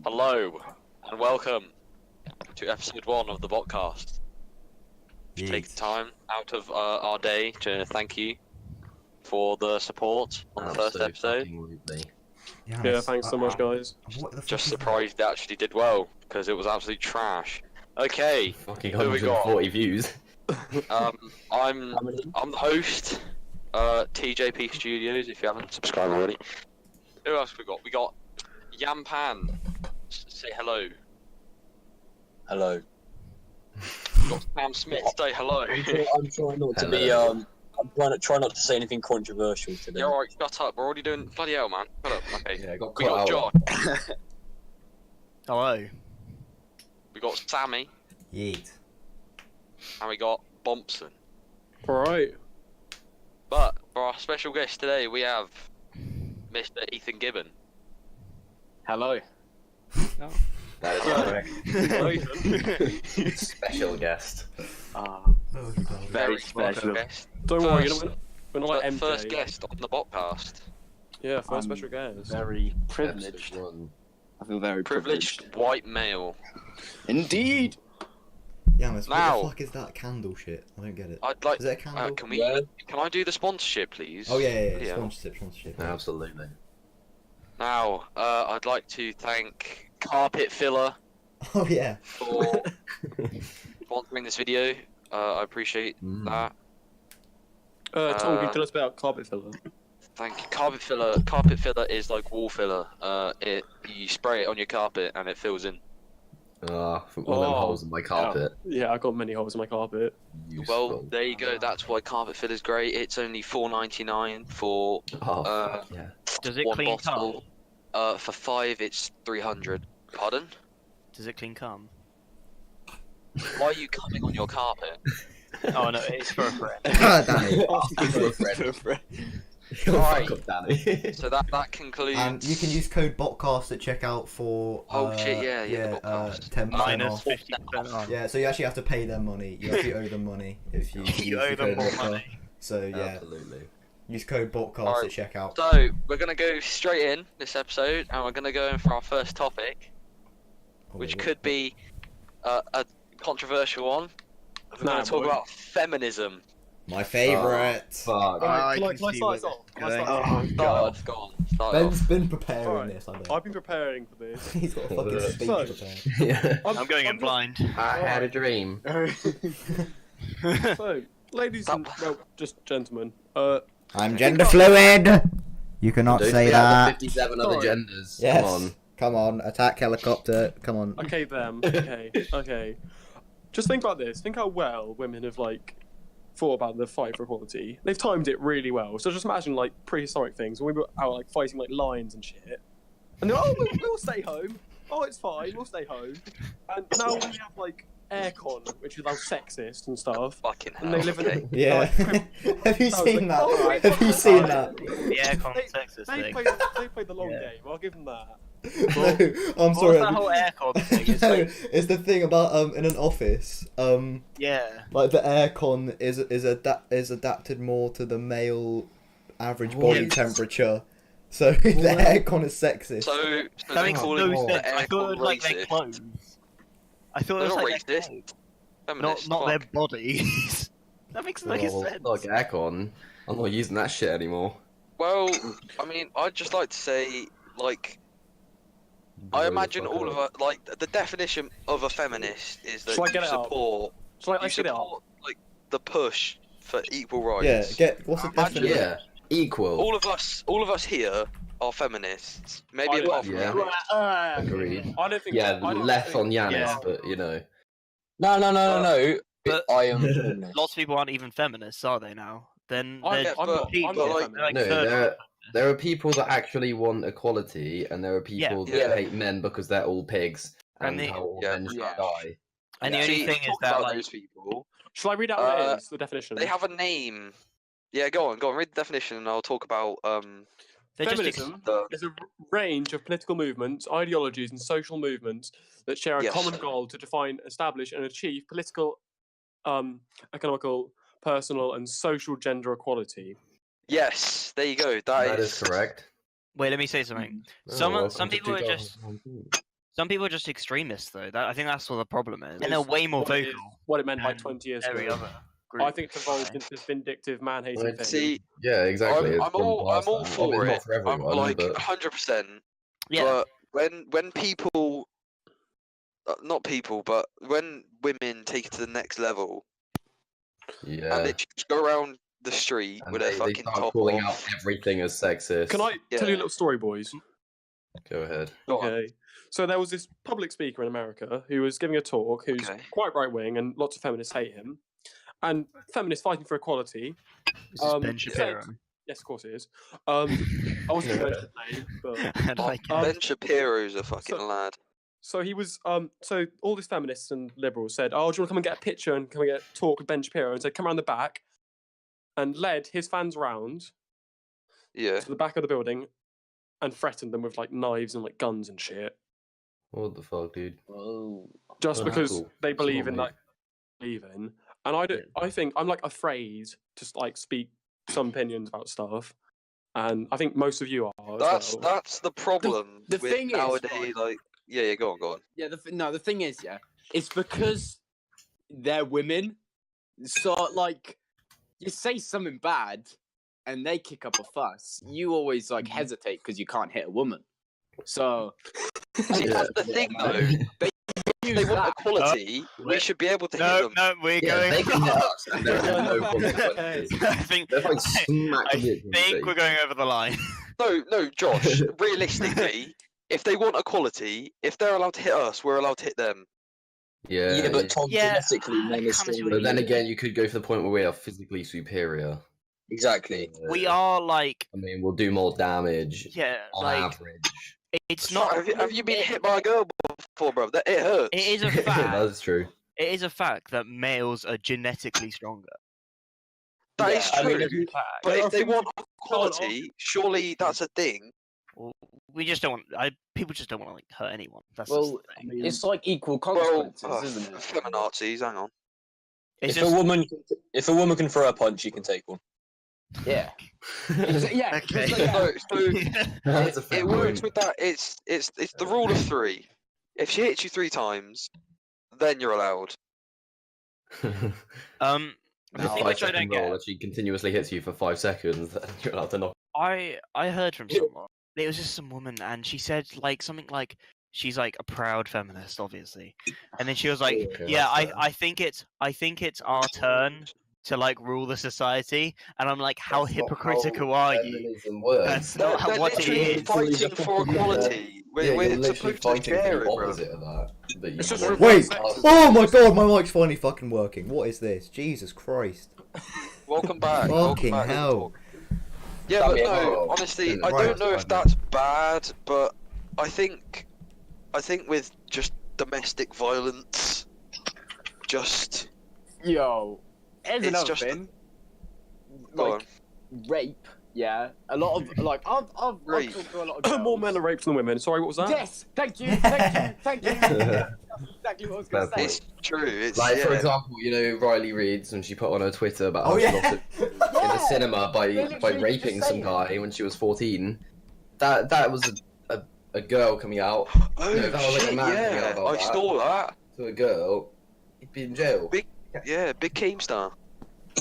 Hello, and welcome to episode 1 of the BotCast. Yeet. Take the time out of our day to thank you for the support on the first episode. Yeah, thanks so much, guys. Just surprised they actually did well, because it was absolute trash. Okay, Fucking who we got? 140 views. I'm the host, TJP Studios, if you haven't subscribed already. Who else have we got? We got Yampan. Say hello. Hello. We got Sam Smith. Say hello. I'm trying not to be. I'm trying not to say anything controversial today. Yeah, alright, shut up. We're already doing bloody hell, man. Shut up. Okay. Yeah, got We got cut out. John. Hello. We got Sammy, Yeet. and we got Bompson. Alright. But for our special guest today, we have Mr. Ethan Gibbon. Hello. That is correct. Special guest. Very special. guest. Don't worry, we're not like MJ. First guest on the podcast. Yeah, first special guest. Very privileged. Episode 1. I feel very Privileged white male. Indeed. Yeah, what Now- the fuck is that candle shit? I don't get it. I'd like. Is it a candle? Can we? Yeah. Can I do the sponsorship, please? Oh yeah. Yeah. Sponsorship. Absolutely. Now, I'd like to thank Carpet Filler Oh yeah. for sponsoring this video. I appreciate that. Tom, can you tell us about carpet filler? Thank you. Carpet filler. Carpet filler is like wall filler. You spray it on your carpet and it fills in. One of them holes in my carpet. Yeah, I got many holes in my carpet. Well, Useful. there you go. That's why carpet filler is great. It's only $4.99 for Oh, fuck yeah. Does it one clean bottle. cum? For 5, it's 300. Pardon? Does it clean cum? Why are you coming on your carpet? Oh no, it's for a friend. Danny. Alright. Fuck up, Danny. So that concludes. And you can use code BotCast at checkout for. Oh, shit, yeah, the BotCast. 10% Minus off. 50% off. Yeah, so you actually have to pay them money. You actually owe them money if you. You use owe the them code more BotCast. money. So yeah, Absolutely. use code BotCast Alright. at checkout. So we're gonna go straight in this episode, and we're gonna go in for our first topic, which could be a controversial one. We're Nah, gonna talk boy. about feminism. My favourite. Fuck. Alright, I can I can see start us where off? it's Can I start going. us off? Oh Start god. off, go on. Start Ben's off. been preparing Alright. this, I bet. I've been preparing for this. He's got a fucking speech So- prepared. Yeah. I'm going in blind. I had a dream. So, ladies and just gentlemen, I'm gender fluid. You cannot Don't say be out that. of 57 other Sorry. genders. Yes. Come on. Come on, attack helicopter. Come on. okay them, okay. Just think about this. Think how well women have thought about the fight for equality. They've timed it really well. So just imagine prehistoric things when we were out fighting lions and shit. And they're we'll stay home. Oh, it's fine. We'll stay home. And now we have aircon, which is sexist and stuff. Fucking And hell. they live in Okay. Yeah. Have you That was seen that? alright. Have you seen that? The aircon sexist They thing. played the long Yeah. game. I'll give them that. No, I'm What sorry. was that whole aircon thing? It's No, like, it's the thing about in an office. yeah. Like the aircon is adapted more to the male average body Yes. temperature. So the aircon is sexist. So That makes calling no the sense. I thought it was like their racist. clothes. I thought it They're was not like their racist. clothes. Feminist, Not their fuck. bodies. That makes no Well, sense. like aircon. I'm not using that shit anymore. Well, I mean, I'd just like to say, I imagine all of the definition of a feminist is that Shall I you get it up? support, Shall I you get it up? support the push for equal rights. Yeah, what's the Imagine- definition? Yeah. Equal. All of us here are feminists. Maybe apart from yeah. Yanis. Agreed. I don't think. Yeah, I don't less think- on Yanis, Yeah. but you know. No. But- I am. feminist. Lots of people aren't even feminists, are they now? Then I'm they're not. people. I'm not like- feminist. No, third- there are people that actually want equality, and there are people Yeah. that hate men because they're all pigs And and, the- how all Yeah. men should Yeah. die. And the See, only thing is talk that about those like people, Shall I read out what Uh, it is? The definition. they have a name. Yeah, go on, read the definition, and I'll talk about they're just Feminism the is a range of political movements, ideologies, and social movements that share a Yes. common goal to define, establish, and achieve political, economical, personal, and social gender equality. yes. There you go. That is correct. Wait, let me say something. Oh, Some welcome to people are just 2019. Some people are just extremists, though. I think that's what the problem is. And they're way more What it is- vocal. What it meant like than 20 years every ago. other group. I think it's evolved into this vindictive man-hating Well, thing. See, Yeah, exactly. I'm It's gone all past that. for Obviously it. not for everyone, I'm like but 100%. Yeah. But when people, not people, but when women take it to the next level yeah. and they just go around the street And with their they fucking start top calling off. out everything as sexist. Can I tell you a Yeah. little story, boys? Go ahead. Go on. Okay. So there was this public speaker in America who was giving a talk who's Okay. quite right-wing and lots of feminists hate him. And feminists fighting for equality. This is Ben said- Shapiro. Yes, of course it is. I wasn't going to mention his name, but... I like it. Ben Shapiro's a fucking lad. So he was, so all these feminists and liberals said, oh, do you want to come and get a picture and come and get a talk with Ben Shapiro? And said, come around the back, and led his fans round Yeah. to the back of the building and threatened them with like knives and like guns and shit. What the fuck, dude? Oh. Just Oh, because cool. they It's believe not in me. that, believe in. And I don't, I think I'm like afraid to like speak some opinions about stuff. And I think most of you are. As well. That's the problem the with thing is, nowadays. right- Like, yeah, go on. Yeah, the thing is, yeah, it's because they're women. So, like, you say something bad, and they kick up a fuss. You always like hesitate because you can't hit a woman. So, See, that's the thing, though. If use they want that. equality, we wait. should be able to hit No, them. no, we're Yeah, going. they can hit us and there are no consequences. I think. They're like smack I you in the think face. we're going over the line. No, Josh. Realistically, if they want equality, if they're allowed to hit us, we're allowed to hit them. Yeah, but Tom, Yeah, genetically, I men are kinda still. see what But then Yeah. again, you could go for the point where we are physically superior. Exactly. We are like, I mean, we'll do more damage yeah, on like average. it's not. Have you been hit by a girl before, bro? That it hurts. It is a fact. That's true. It is a fact that males are genetically stronger. That is I mean, true. if you- Fact. But There are if they things want you can't equality, surely that's a thing. Well, we just don't want. People just don't want to like hurt anyone. That's Well, just the thing. it's like equal Well, consequences, isn't it? feminazis, hang on. It's If just, a woman can throw a punch, you can take one. Yeah. Yeah. Okay. Yeah. So That's a fair it works point. with that. It's the rule of three. If she hits you 3 times, then you're allowed. the The thing which I 5-second don't roll, get. if she continuously hits you for 5 seconds, then you're allowed to knock. I heard from someone. It was just some woman, and she said like something like she's like a proud feminist, obviously, and then she was like, Okay, "Yeah, that's fair. I think it's our turn to like rule the society," and I'm like, "How That's not hypocritical how are you? feminism works. That's not They're what it literally is." fighting for equality. Yeah, We're you're literally supposed to fighting for share the it, bro. opposite of that. But you It's just want Wait! Sexist. Oh my god, my mic's finally fucking working. What is this? Jesus Christ. Welcome back. welcome Fucking back. hell. Yeah, That'd but be a no, hard- honestly, I Right. don't know if that's bad, but I think with just domestic violence, just Yo, here's It's another just- thing. go Like rape. Yeah, a lot of like I've Rape. talked to a lot of girls. More men are raped than women. Sorry, what was that? Yes, thank you, thank you. That's exactly what I was gonna Fair say. it's true. It's Like, for yeah. example, you know, Riley Reid, when she put on her Twitter about how Oh she yeah! lost it in the cinema by literally raping just some saying guy when she was 14. That was a girl coming out Oh No, that was like a shit! man coming out Yeah, about I that. saw that. to a girl. He'd be in jail. Yeah, big Keemstar.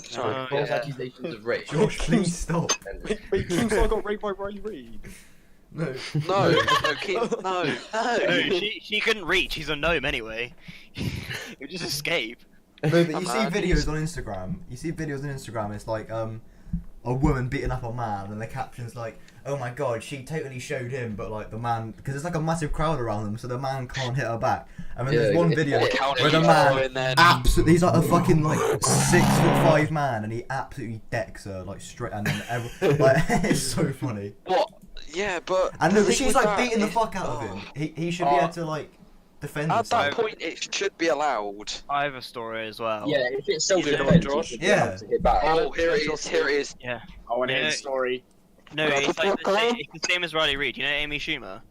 Sorry. Oh, False yeah. accusations of rape. Josh, please stop. Wait, Keemstar got raped by Riley Reid. No. No, no, Keem, no, No, she couldn't reach. She's a gnome anyway. You just escape. No, but you Come see on, videos on Instagram. You see videos on Instagram. It's like a woman beating up a man, and the caption's like, "Oh my god, she totally showed him,but like the man, because there's like a massive crowd around them, so the man can't hit her back." And then Yeah, there's one yeah, video yeah. where the man absolutely, he's like a fucking like 6'5" man, and he absolutely decks her like straight, and then like it's so funny. What? Yeah, but And the no, but thing she's with like that beating the is- fuck out of him. He should be able to like defend At that himself. point, it should be allowed. I have a story as well. Yeah, if it's Yeah, self-defense, Josh. you should be able to hit back. Oh, here it is. Here it is. Yeah. I want to hear Yeah. the story. No, it's like it's the same as Riley Reid. You know Amy Schumer?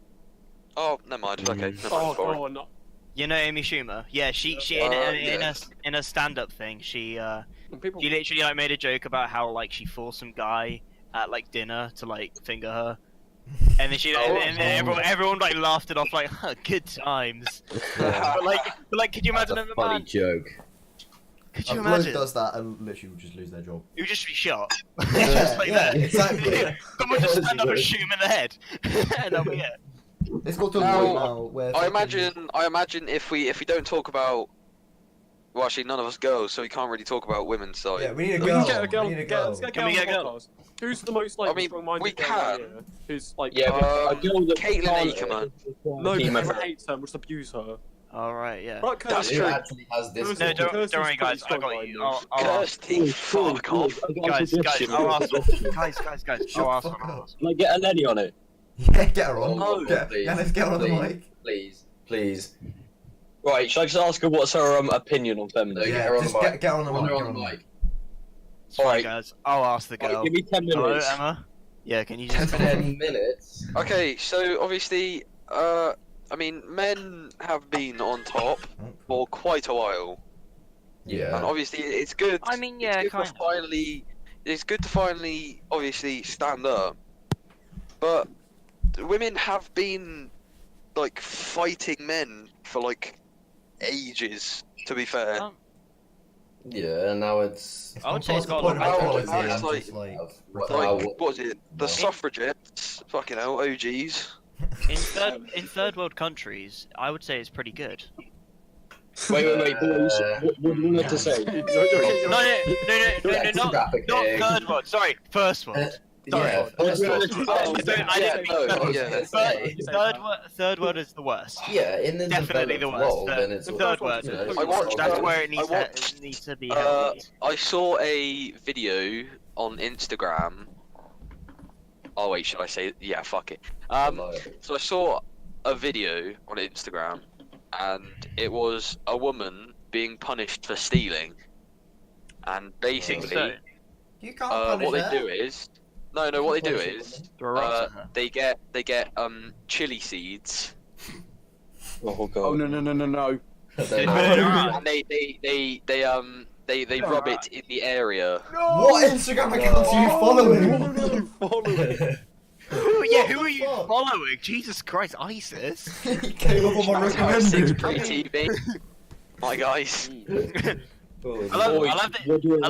Oh, never mind. Okay, never mind. Oh, Sorry. oh, no. You know Amy Schumer? Yeah, she in a stand-up thing, she People, she literally like made a joke about how like she forced some guy at like dinner to like finger her, And then and then everyone like laughed it off like, huh, good times. but like, could you imagine That's if a a funny man? joke. Could A you bloke imagine? does that and literally will just lose their job. He would just be shot. Yeah, just like yeah, that. exactly. Someone just stand up and shoot him in the head, and that'll be it. It's got to a Now, point now where I fucking- imagine if we don't talk about, well, actually none of us girls, so we can't really talk about women. So Yeah, we need a We girl. can get a girl. We need a girl. Let's get a Can girl we on get a the girl? podcast. Who's the most like I mean, strong-minded we girl can. here? Who's like Yeah, but a girl that Caitlin can't- Ackerman. no, Female. everyone hates her. We'll just abuse her. Alright, yeah. Right, That's Kirsty. true. Who actually has this? No, don't Kirsty's worry, guys. I pretty got you. strong-minded. I'll ask. Kirsty, fuck off. Guys, I'll ask. Guys, Shut I'll the ask. fuck up. Can I get a Lenny on it? Yeah, get her on. No, Yeah, let's get her on the mic. Please. Right, should I just ask her what's her opinion on feminism? Yeah, Yeah, get her on just the mic. get her on the mic. Get Get her her on the on the mic. Alright, Alright. guys. I'll ask the girl. Give me 10 Hello, minutes. Emma. Yeah, can you just? 10 minutes. Okay, so obviously, I mean, men have been on top for quite a while, and Yeah. obviously it's good. I mean, yeah, it's good kind to of. finally, it's good to finally, obviously, stand up. But women have been like fighting men for like ages. To be fair, Um, Yeah, now it's. I would say it's got point a of lot of equality power. and It's like- just like like what is it? The suffragettes, fucking hell, OGs. in third world countries, I would say it's pretty good. Wait, boys. What do you want to say? No, Yeah, not graphic game. third world. Sorry, first world. Yeah, first Yeah. world. Oh, I didn't mean no, third. yeah. Third world is the worst. Yeah, in the Definitely the developed worst. world, then it's Third world. you know, I watched- That's where it I needs watched, to, needs to be. Uh, held. I saw a video on Instagram. Oh wait, should I say? Yeah, fuck it. So I saw a video on Instagram, and it was a woman being punished for stealing, and basically, So, You can't punish what they her. do is, what they do is, throw rocks at her. they get chili seeds, Oh god. Oh no. and they rub it in the area. What Instagram accounts are you following? Who are you fuck? following? Jesus Christ, ISIS. He came up on my recommended. Pre-TV. My guys. I love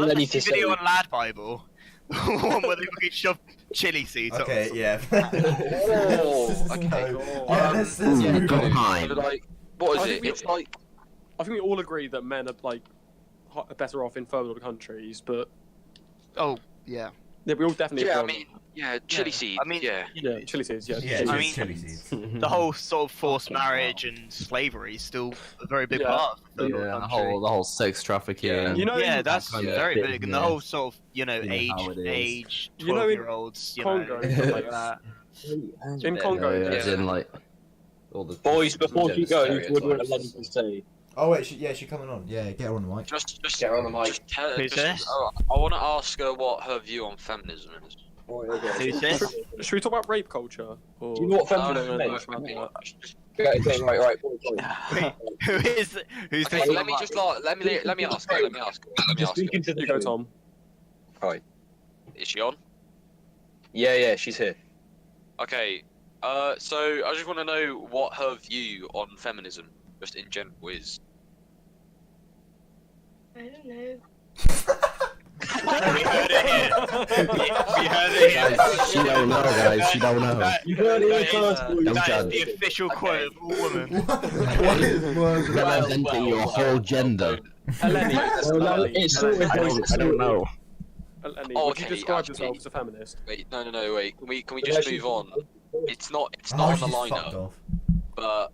Lenny the to video say? on Lad Bible. One where they fucking shove chili seeds. Okay, yeah. Oh, okay. Yeah, this is Yeah, good. go So, behind. like, what I is think it? we- It's like, I think we all agree that men are like better off in third world countries, but Oh, yeah. yeah, we all definitely yeah, I agree on mean, yeah, chili Yeah, seeds. I mean- yeah. yeah, chili seeds, yeah. Yeah, chili I just mean- chili seeds. The whole sort of forced marriage and slavery is still a very big Yeah. part of the third Yeah, world the country. whole sex trafficking. You know, Yeah, that's kind of very thing, big, and the yeah. whole sort of You know how it is. age You know, in 12-year-olds, Congo and stuff like that. in Congo, Yeah, As in, like, all the Boys, before she goes, what do you want stereotypes. Lenny to say? Oh wait, she's coming on. Yeah, get her on the mic. Just Get her on the mic. Just tell, Who's this? I want to ask her what her view on feminism is. Who's this? Should we talk about rape culture? Or... Do you know what No, feminism no, is? no, no. Okay, right. boys. Who is? Who's Okay, this? let me just like, let me ask her. Let me ask Just her. speaking to You go, Tom. Is she on? Yeah, she's here. Okay. So I just want to know what her view on feminism, just in general, is. I don't know. We heard it here. We heard it here. Guys, she don't know, guys. She don't know. You heard it That first, is- boys. Don't that judge. is the official quote of all women. What is words? Representing your whole gender. Eleni, It's sorted, boys. I don't know. Eleni, Oh, would you okay, describe actually- yourself as a feminist? Wait, no, wait. Can we just move on? It's not Oh, on the she's fucked lineup. off. But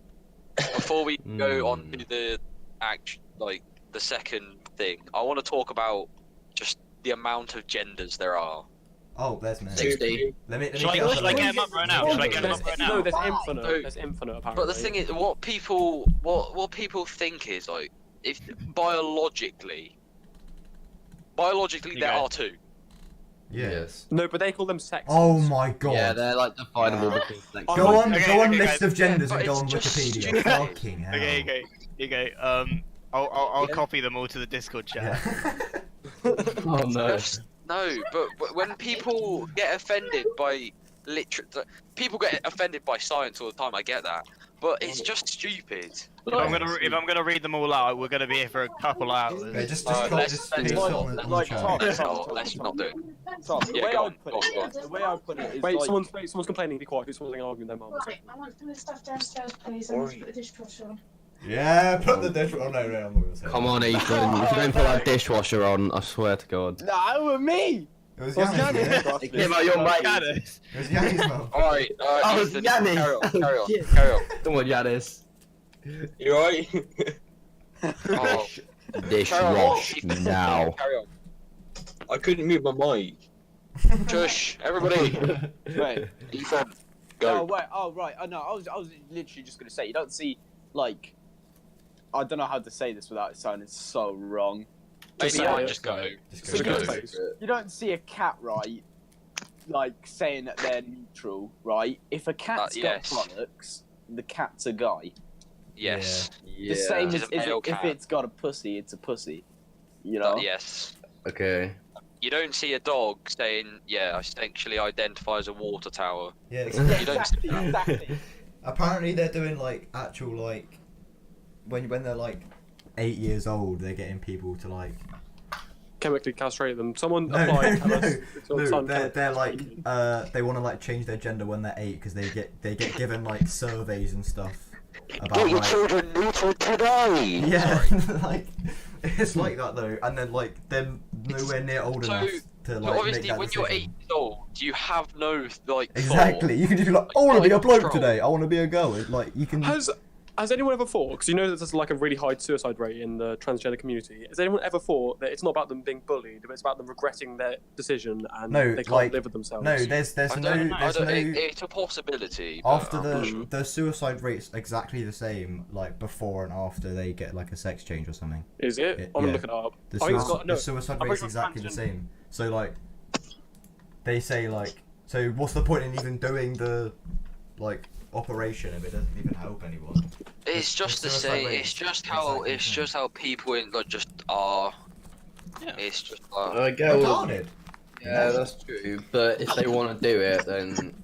before we go on Hmm. to the the second thing, I want to talk about just the amount of genders there are. Oh, there's me. 60. Let me Shall I get him up right now? Shall I get him up right No, now? there's infinite. No. There's infinite, apparently. But the thing is, what people think is like, if biologically there are two. Yes. No, but they call them sex. Oh my god. Yeah, they're like definable between sex. Go on, Okay, go on okay, list guys. of genders But and go it's on just Wikipedia. stupid. Fucking hell. Okay. I'll copy them all to the Discord chat. Yeah. Oh no. No, but when people get offended by literally, people get offended by science all the time. I get that, but it's just stupid. If I'm gonna read them all out, we're gonna be here for a couple hours. Okay, just let's paste it on the like, chat. Tom, Let's not do it. Tom, the Yeah, way go I on, put go on, it, go on. the way I put it is Wait, like, someone's complaining. Be quiet. Someone's arguing their mum. Right, I want the stuff downstairs, please. I need to put the dishwasher on. Yeah, put the dish. Oh no, I'm not gonna say. Come on, Ethan. If you don't put that dishwasher on, I swear to God. nah, it was me. It was It was Yanni's. Yanni's. It It came out your mate. was Yanni's mum. Alright, Oh, Ethan, Yanni. carry on, carry on, Shit. carry on. Come on, Yanis. You alright? Oh, Dishwash now. carry on. I couldn't mute my mic. Shush, everybody. Wait. Ethan, Oh go. wait. Oh right. Oh no. I was literally just gonna say you don't see like. I don't know how to say this without it sounding so wrong. Maybe say I it. just go. Just Go. go. You don't see a cat, right? Like saying that they're neutral, right? If a cat's yes. got bollocks, the cat's a guy. Yes. The same It's as a male if cat. it's got a pussy, it's a pussy. You know? Yes. Okay. You don't see a dog saying, yeah, I sexually identify as a water tower. Yeah, Yeah, You don't- exactly. Exactly. apparently they're doing like actual like when they're like 8 years old, they're getting people to like Chemically castrate them. Someone no applied. no tell us it's your son they're chemically like they want to like change their gender when they're 8 because they get given like surveys and stuff about like children neutral today! yeah like it's like that though, and then like they're nowhere near old So- enough to So like make obviously, that when you're 8 decision. years old, you have no, like, Exactly, you can just be like, I want to be a bloke Control. today. I want to be a girl. It's like you can. Has anyone ever thought? Because you know that there's like a really high suicide rate in the transgender community. Has anyone ever thought that it's not about them being bullied, but it's about them regretting their decision and No, they can't like, live with themselves? No, there's I no don't know. there's no. It's a possibility. But After I'm not sure. the suicide rate's exactly the same, like before and after they get like a sex change or something. Is it? Yeah, I'm gonna yeah. look it up. The, I think it's sui- got no. the suicide I'm rate's pretty sure exactly the transgender- same. So like, they say like, so what's the point in even doing the like operation if it doesn't even help anyone? It's just the the suicide same. rate It's is just how. exactly It's the just how people in like just are. Yeah. It's just. I go. Retarded. Yeah, that's true. But if they want to do it, then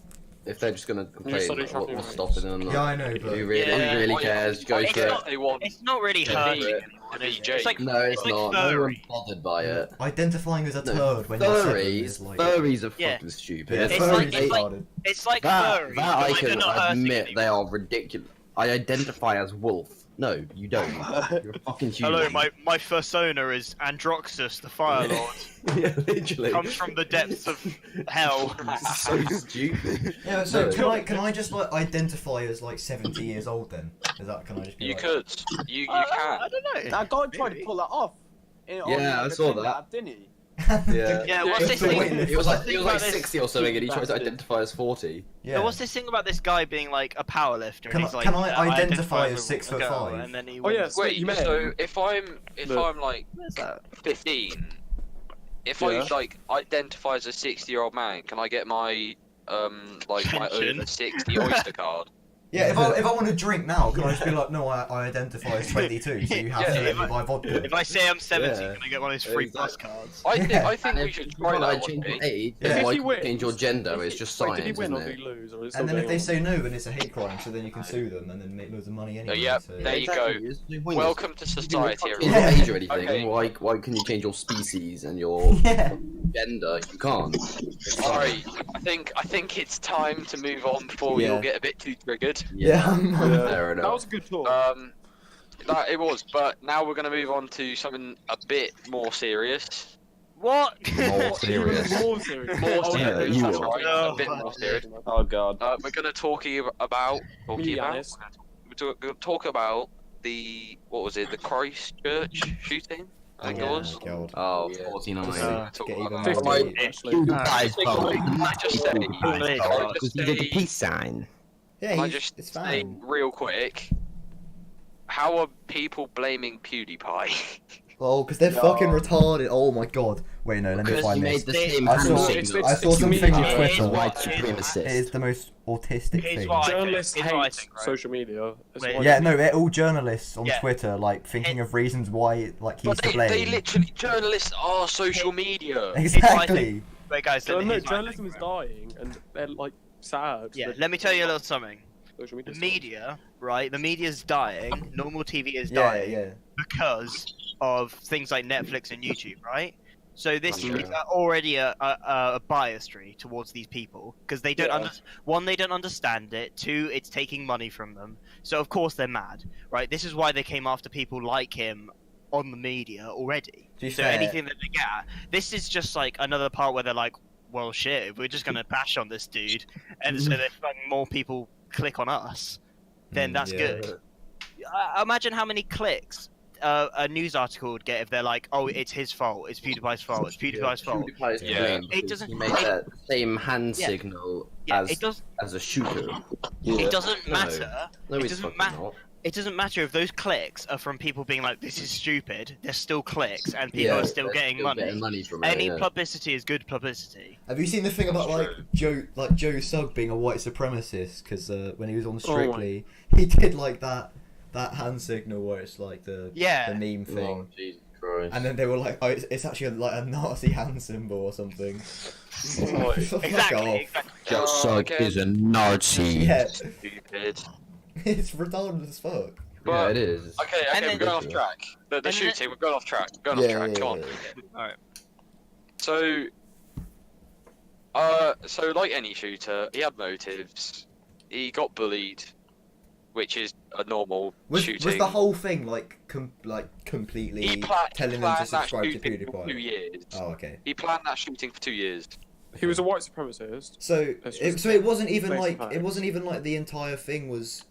if they're just gonna complain, study like, traffic what's rates. stopping them? Yeah, I know, but Who really, Yeah. who really cares? Go It's for it. not- They want. It's not really Yeah, hurting but- anyone. is it? It's like No, it's like not. No furry. one's bothered by it. Identifying as a No, turd when you're 7 Furries, is like. furries are Yeah. fucking stupid. Yeah, It's furries like- are it's like- retarded. It's like That furries, I but like they're can not hurting admit they anyone. are ridiculous. I identify as wolf. No, you don't. You're a fucking human. Hello, my persona is Androxus, the Fire Lord. Yeah, literally. Comes from the depths of hell. so stupid. Yeah, so No. can I just like identify as like 70 years old then? Is that can I just be You like, could. You I can. don't know. That guy tried to Maybe. pull that off. On, Yeah, I like, a saw Tinder that. app, didn't he? Yeah. Yeah, what's Just this the thing? waiting list. He was what's like the he thing was like about this- 60 or something, and he tried to Bastard. identify as 40. Yeah. So what's this thing about this guy being like a powerlifter? Can and I- he's like, can I "Yeah, identify as as a 6'5"? girl," And then he Oh, yeah, wins. so- Wait. you met So him. if I'm like What is that? 15, if Yeah. I like identify as a 60-year-old man, can I get my like my Pension. over 60 Oyster card? Yeah, if I want to drink now, can I just be like, no, I identify as 22, so you have Yeah, to let if me I- buy vodka. If I say I'm 70, Yeah. can I get one of those free Exactly. bus cards? I think Yeah. I think And we if should you try want that to one change your day. age, Yeah. then If why he can't you change your wins- gender? It's just Wait, science, did he win isn't or did it? he lose? Or is it And still then if they going say no, then it's a hate crime, so then you can sue them and then make loads of money anyway. yeah, so. there you go. It's the point is, Welcome to society, you everyone. can Yeah. age or anything. Okay. Why can you change your species and your Yeah. gender? You can't. It's Alright, I think it's time to move on before we Yeah. all get a bit too triggered. Yeah. on? Fair That enough. was a good talk. That it was, but now we're gonna move on to something a bit more serious. What? More serious. More serious. More Oh, Yeah, serious, you that's are. right, No. a bit more serious. Oh god. We're gonna talk about Giannis. talk about the what was it? The Christchurch shooting. I think it was. God. Oh, Yeah. 49. Talk Get about even that. more Fifty, deep. actually. Can I just say, Please, can I God. just say, peace sign. Yeah, can I he's, just it's say fine. real quick? How are people blaming PewDiePie? Oh, because they're No. fucking retarded. Oh my god. Wait, no, let me Because find you this. made the same I hand saw- signal. I saw it's something media. on It is Twitter. white White supremacist. It is the most autistic Here's thing. why I think- Journalists here's what I hate think, right? social media. That's Wait, why- Yeah, no, they're all journalists on Yeah. Twitter, like thinking of reasons why, like he's But to blame. they literally journalists are social media. Exactly. Wait, guys, No, here's no, what I journalism think, is right? dying, and they're like sad. Yeah, that let me tell you a little something. social The media media, right? The media's dying. Normal TV is Yeah, dying yeah. because of things like Netflix and YouTube, right? So this Yeah. is already a biasry towards these people because they don't one, they don't understand it. Two, it's taking money from them. So of course they're mad, right? This is why they came after people like him on the media already. To be So fair- anything that they get, this is just like another part where they're like, well, shit, if we're just gonna bash on this dude, and so that fucking more people click on us, then that's yeah. good. Imagine how many clicks a news article would get if they're like, "Oh, it's his fault. It's PewDiePie's fault. It's PewDiePie's fault." PewDiePie's Yeah. blame It because doesn't- He made that same hand Yeah. signal Yeah, as it does. as a shooter. It doesn't No. matter. No, It he's doesn't fucking matter. not. It doesn't matter if those clicks are from people being like, "This is stupid." They're still clicks, and people Yeah, are still They're getting still money. getting money from it. Any yeah. publicity is good publicity. Have you seen the thing about like Joe Sugg being a white supremacist? Because when he was on Strictly, he did like that hand signal where it's like the meme thing, Oh, Jesus Christ. and then they were like, "Oh, it's actually like a Nazi hand symbol or something." Fuck Exactly. off. Exactly. Joe Sugg is a Nazi. Yeah, Stupid. it's retarded as fuck. Yeah, But- it is. Okay, And we're then- going off track. The then- shooting, we're going off track. Going off track. Come on. Alright. So, so like any shooter, he had motives. He got bullied, which is a normal shooting. Was the whole thing like completely he planned telling them to that subscribe to shooting for 2 PewDiePie? years. Oh, okay. He planned that shooting for 2 years. He was a white supremacist. So It's it, just so it wasn't even based like on it wasn't even like the entire thing was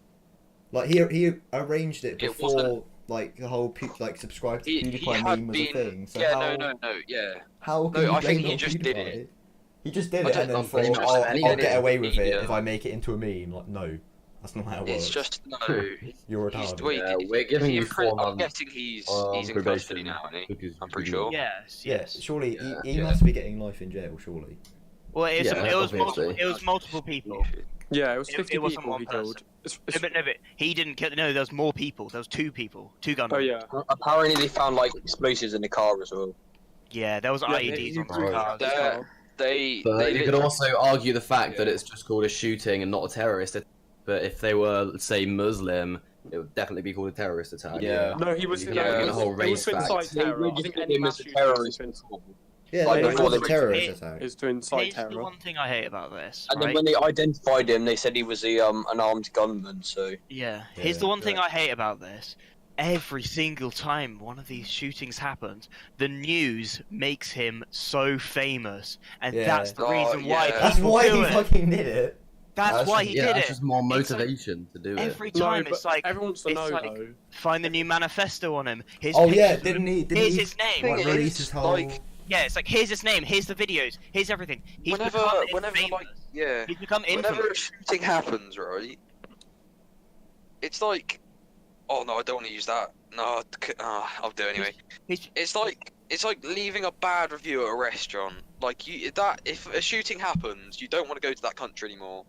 like he arranged it It before wasn't- like the whole like subscribe to He PewDiePie had meme was a been. thing. So Yeah, how no, yeah. how can No, you I think blame it he on just did PewDiePie? it. He just did I it don't and then know, thought, it's just "Oh, any I'll get edit away with it media. if I make it into a meme." Like, no, that's not how it works. It's just no. You're He's, retarded. wait, Yeah, did- we're giving is he you in prison? 4 I'm months guessing he's on in custody probation now, isn't he? because I'm pretty you- sure. Yes. Yes, surely Yeah. he must be getting life in jail. Surely. Well, Yeah, it was obviously. multiple people. Yeah, it was It 50 wasn't people one he person. killed. No, but he didn't kill. No, there was more people. There was 2 people, 2 gunmen. Oh yeah. Apparently they found like explosives in the car as well. Yeah, there was Yeah, IEDs on Right. the cars. They But you could literally- also argue the fact that it's just called a shooting and not a terrorist. But if they were, say, Muslim, it would definitely be called a terrorist attack. Yeah. No, he was. You No, can it get was, the whole it race was to back. incite terror. I think any mass a shooting terrorist. Yeah, Like, like, before it was a they- terrorist It attack. is to incite Here's the terror. one thing I hate about this. And then right? when they identified him, they said he was an armed gunman. So Yeah, here's Yeah, the one thing I hate about this. Every single time one of these shootings happens, the news makes him so famous, and Yeah. that's the Oh, reason why yeah. That's people why do he it. fucking did it. That's why he yeah, did that's it. just more It's like- motivation to do it. Every No, time but it's like everyone wants to it's know like- though. find the new manifesto on him. Here's Oh yeah, pictures of didn't him. he? Didn't Here's he? his name. Like, Thing release is, his whole. like- Yeah, it's like here's his name. Here's the videos. Here's everything. He's Whenever, become like, famous. yeah. He's become Whenever a infamous. shooting happens, right? It's like, oh no, I don't want to use that. No, I'll do it anyway. He's- It's like leaving a bad review at a restaurant. Like if a shooting happens, you don't want to go to that country anymore.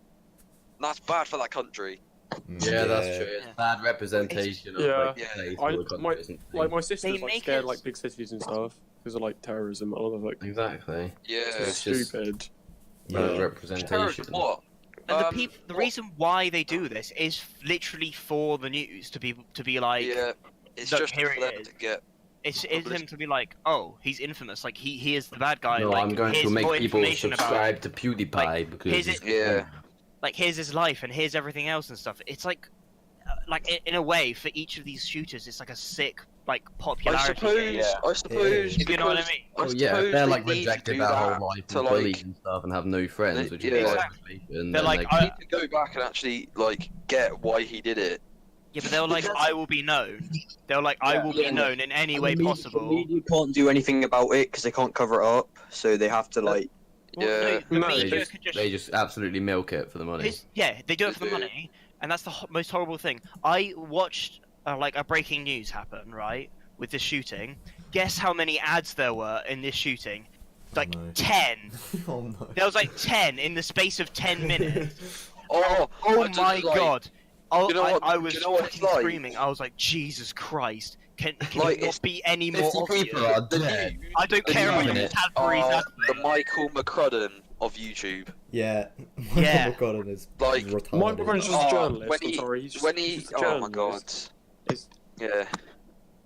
And that's bad for that country. Yeah, that's true. It's Yeah. bad representation of Yeah. like, Yeah. place I- or countries my- and things. Like my sister's They like make scared it- like big cities and stuff because of like terrorism. I love like Exactly. Yeah. It's just stupid. bad Yeah. representation. What? And Um, the what- reason why they do this is literally for the news to be like Yeah. It's look, just here for it them is. to get. it's him to be like, oh, he's infamous, like he is the bad guy. No, like, I'm going to here's make more people information about subscribe him. to PewDiePie Like, because here's he's it- Yeah. Like here's his life and here's everything else and stuff. It's like in a way for each of these shooters, it's like a sick like I popularity. suppose. game. I suppose. If you know what I because mean. Oh yeah, suppose they're they like need to rejected do their that whole life to, and like, bullied and stuff and have no friends, which is yeah. exactly. And They're then like, they You need to go back and actually like get why he did it. Yeah, but they were like, I will be known. They were like, I will be Yeah. known in any way The possible. media can't do anything about it because they can't cover it up. So they have to like. Well, Yeah. no, the No, media just- could just they just absolutely milk it for the money. Yeah, they do it for the They do. money, and that's the most horrible thing. I watched like a breaking news happen, right, with this shooting. Guess how many ads there were in this shooting? Like no. 10. Oh no. There was like 10 in the space of 10 minutes. Oh, Oh I just, my like, god! you know what- I was you know what it's fucking like? screaming. I was like, Jesus Christ! Can Like, it not it's be any more 50 obvious? people are The dead. news I don't the care about news these Cadbury's are adverts. the Michael McCrudden of YouTube. Yeah. Yeah. Michael Collin is Like, retarded. Michael Collins is a journalist. when I'm he, sorry. He's when he, just a oh my god, journalist. It's- yeah.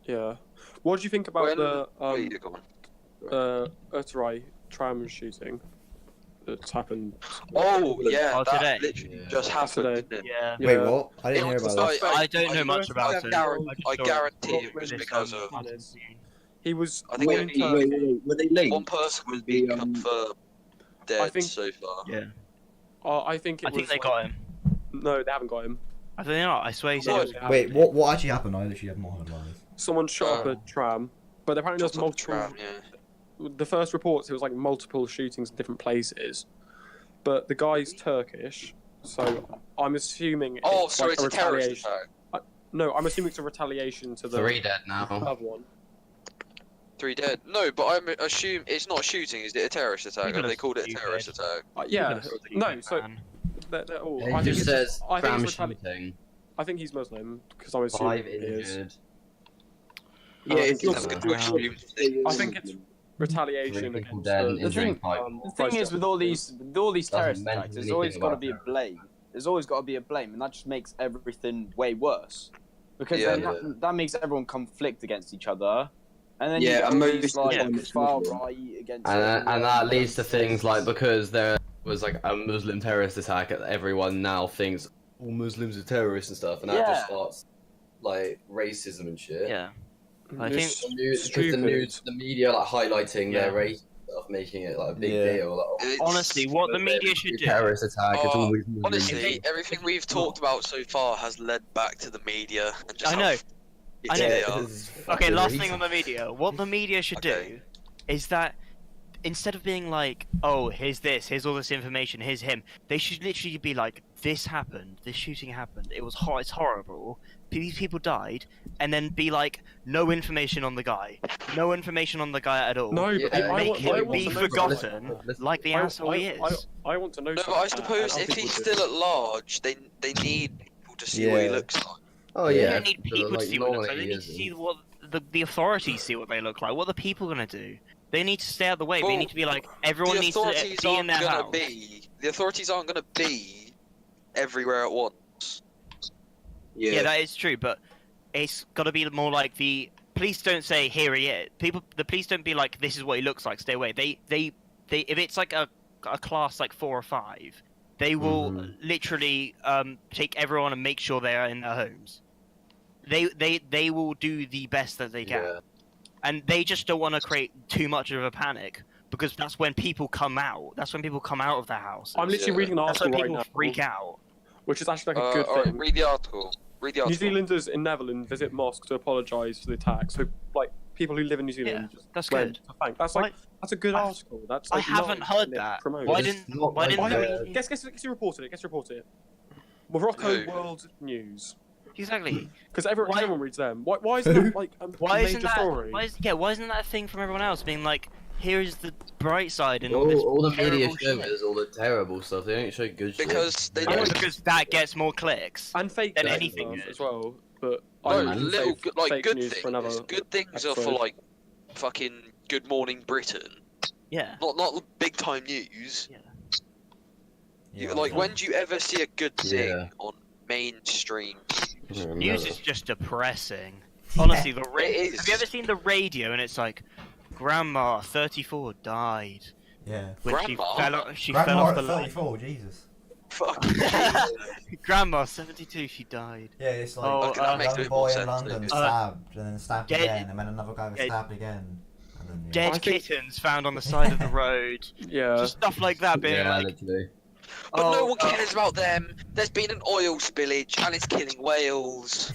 Yeah. What do you think about When, the wait, go on. Utterai tram shooting that's happened? Oh yeah, Oh, that today? literally Yeah. just happened, Today. didn't it? Yeah. Wait, Yeah. what? I didn't hear It was about that. like- I don't know much about it. I guarantee it was This, because of He was. I think one it- Turkey- Were they linked? one person was Was being the, confirmed dead I think- so far. Yeah. I think it I was. think they like- got him. No, they haven't got him. I think not. I swear he said No, it was. they haven't. Wait, what actually happened? I literally have not heard about this. Someone shot up a tram, but apparently there's Shot up a multiple. tram, yeah. The first reports it was like multiple shootings in different places, but the guy's Turkish, so I'm assuming. Oh, it's so like it's a terrorist retaliation. attack. No, I'm assuming it's a retaliation to the 3 dead now. other one. 3 dead. No, but I assume it's not a shooting. Is it a terrorist attack? People Have they are called it a stupid. terrorist attack? Yeah, no. So Man. they're all. It I think just it's, says I think tram it's shooting, I think he's Muslim because I'm assuming 5 he is. injured. Yeah, it's That's just- good to assume. I think it's retaliation 3 people against dead and the injuring thing- 5. The thing is, with all these terrorist mention attacks, there's anything always got to about be a terrorism. blame. There's always got to be a blame, and that just makes everything way worse. Because Yeah. then that makes everyone conflict against each other, and then Yeah, you and get all these most like of the time far it's right against. And that leads to things like, because there was like a Muslim terrorist attack, everyone now thinks all Muslims are terrorists and stuff, and that just Yeah. starts like racism and shit. Yeah. I It's think- The news, because the stupid. news, the media like highlighting Yeah. their race stuff, making it like a big Yeah. deal. Like, oh, It's- Honestly, what the media should do. terrorist attack. It's Oh, always Muslims. Honestly, everything we've talked about so far has led back to the media and just I how know. f- I know. they are. Okay, last thing on the media. What the media should Okay. do is that instead of being like, oh, here's this, here's all this information, here's him, they should literally be like, this happened, this shooting happened, it was it's horrible, these people died, and then be like, no information on the guy, no information on the guy at all. No, Yeah, but And I make want, I him want be to know forgotten, something. like the asshole he is. I want to know. No, but I something, suppose and if other he's people still at large, they need people to see what he Yeah. looks like. Oh They yeah. don't need people to like, see what it looks like. normally They need he to isn't. see what the authorities see what they look like. What are the people gonna do? They need to stay out of the way. They Well, need to be like everyone The needs to authorities be in aren't their gonna house. be. The authorities aren't gonna be everywhere at once. Yeah, that is true, but it's got to be more like the police don't say here he is. The police don't be like this is what he looks like. Stay away. They if it's like a class like 4 or 5, they will literally take everyone and make sure they are in their homes. They will do the best that they can, Yeah. and they just don't want to create too much of a panic because that's when people come out. That's when people come out of their house. I'm literally Yeah. reading an That's article when right people now, freak out. which is actually like a good Alright, thing. read the article. Read the New article. Zealanders in Netherlands visit mosque to apologise for the attack. So, like, people who live in New Zealand Yeah, just that's went good. to thank. That's like that's a good article. That's I like, haven't nice heard and it that. promotes. Why It's didn't not why like didn't the- they? Guess who reported it? Guess who reported it? Morocco Who? World News. Exactly. Because Why- everyone reads them. Why isn't that like a Why major isn't that? story? Why isn't that a thing from everyone else? Being like, here's the bright side and all All, this all the media terrible show shit. is all the terrible stuff. They don't show good shit. Because they I know don't. because that gets more clicks. And fake than news anything stuff good. as well. But No, I man. little save good, like fake good news things. for another Good things are for episode. like fucking Good Morning Britain. Yeah. Not big time news. Yeah, Like yeah. when do you ever see a good thing Yeah. on mainstream? Yeah, News no. is just depressing. Honestly, the It is. have you ever seen the radio and it's like, Grandma 34 died Yeah. when Grandma? she fell Grandma off at the line. 34, Jesus. Fuck. Grandma 72, she died. Yeah, it's like Oh, Okay, that makes a young bit more boy in sense, London maybe. stabbed, and then stabbed Dead- again, and then another guy was dead- stabbed again. And then, yeah. Dead I think- kittens found on the side of the road. yeah. Just stuff like that being Yeah, like, literally. But no oh, one cares about them. There's been an oil spillage and it's killing whales.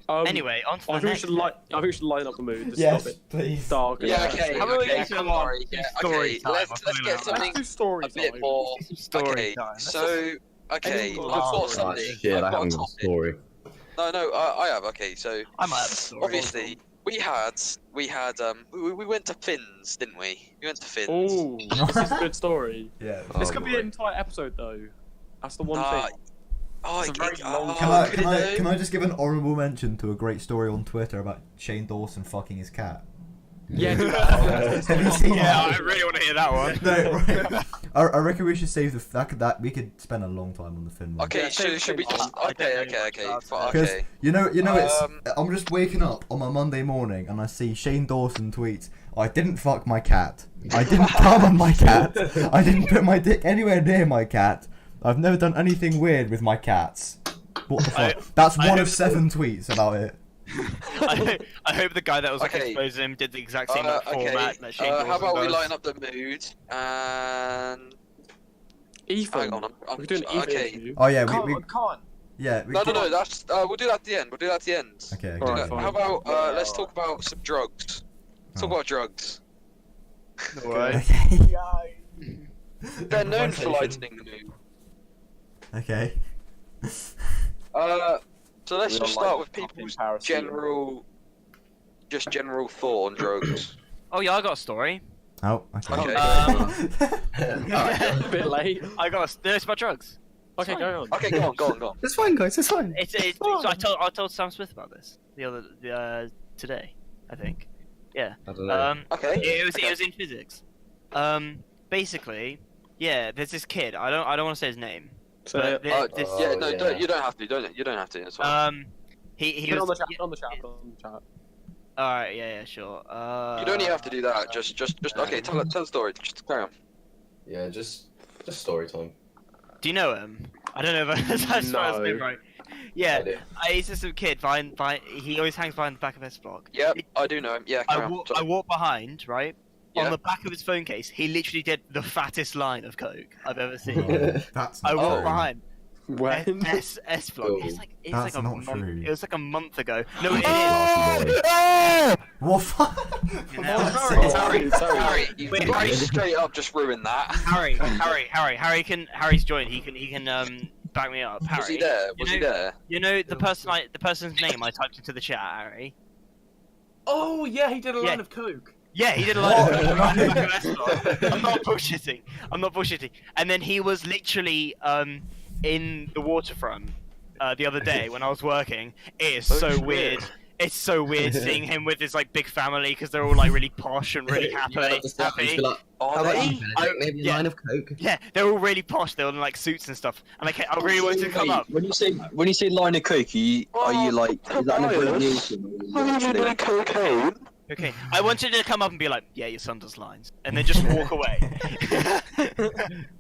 Anyway, on to I the think we next should I think we should lighten up the mood. This Yes, is a bit please. dark. and Yeah, depressing. okay, How about we okay, get some come on. Yeah, story okay, time? let's I'll get put it out. something Let's do story a bit time. more. story Okay, time. so okay, Anyone I've got a got story? something. Shit, I've I got a haven't got a topic. story. No, I have. Okay, so I might have a story. obviously we had we went to Finn's, didn't we? We went to Finn's. Oh, this is a good story. Yeah. This Oh, could be boy. an entire episode though. That's the one Nah, thing. Oh, It's a very long- Can I just give an honourable mention to a great story on Twitter about Shane Dawson fucking his cat? Yeah, do Have you seen Yeah, that? I really want to hear that one. No, right. I reckon we should save that we could spend a long time on the Finn one. Okay, Yeah, so should we just? I don't know Okay. much about it. Because Okay. you know, it's. Um, I'm just waking up on my Monday morning and I see Shane Dawson tweets, "I didn't fuck my cat. I didn't come on my cat. I didn't put my dick anywhere near my cat. I've never done anything weird with my cats." What the fuck? That's one of 7 tweets about it. I hope the guy that was Okay. exposing him did the exact same okay. format that Shane Dawson How about we does. lighten up the mood and? Ethan. Hang on, We're doing Ethan. okay. interview. Oh yeah, Can't, we can't. yeah. No. That's we'll do that at the end. We'll do that at the end. Okay. Alright, okay. fine. How about let's talk about some drugs. Let's talk Oh. about drugs. Alright. Okay. They're known for lightening the mood. Okay. So let's We just don't start like with popping people's paracetamol. general thought on drugs. Oh yeah, I got a story. Oh. Okay. Okay. A bit late. I got a. It's about drugs. Okay, go on. Okay, go on. It's fine, guys. It's fine. It's I told Sam Smith about this today, I think. Yeah. I don't know. Okay. It was in physics. Basically, yeah. There's this kid. I don't want to say his name. So, But this, Yeah, no, yeah. you don't have to. You don't have to. It's fine. he put it was on the chat. All right. Yeah. Sure. You don't even have to do that. Just. Okay, tell the story. Just carry on. Yeah, just story time. Do you know him? I don't know if that's No. his name right. Yeah. I do. He's just a kid. He always hangs behind the back of his block. Yep, I do know him. Yeah, carry on. I walk behind, right? Yeah. On the back of his phone case, he literally did the fattest line of coke I've ever seen. That's I not walk true. behind. When? S block. Cool. It's That's like a not month. true. It was like a month ago. No, it is. What? Fuck? You know? Harry, you Wait, very straight up just ruined that. Harry's joined. He can back me up. Harry, Was he there? Was he there? You know the person's name I typed into the chat, Harry. Oh yeah, he did a Yeah. line of coke. Yeah, he did a line of coke behind the back of S block. I'm not bullshitting. And then he was literally in the waterfront the other day when I was working. It is so shit. weird. It's so weird seeing him with his like big family because they're all like really posh and really You happy. have to stop and just be like, Oh, how about they- you, Benedict? Maybe a yeah. line of coke? Yeah, they're all really posh. They're all in like suits and stuff. And I really wanted to come Wait, up. When you say line of coke, are you like is that an abbreviation? Or are you actually- cocaine? Okay, I wanted to come up and be like, yeah, your son does lines, and then just walk away.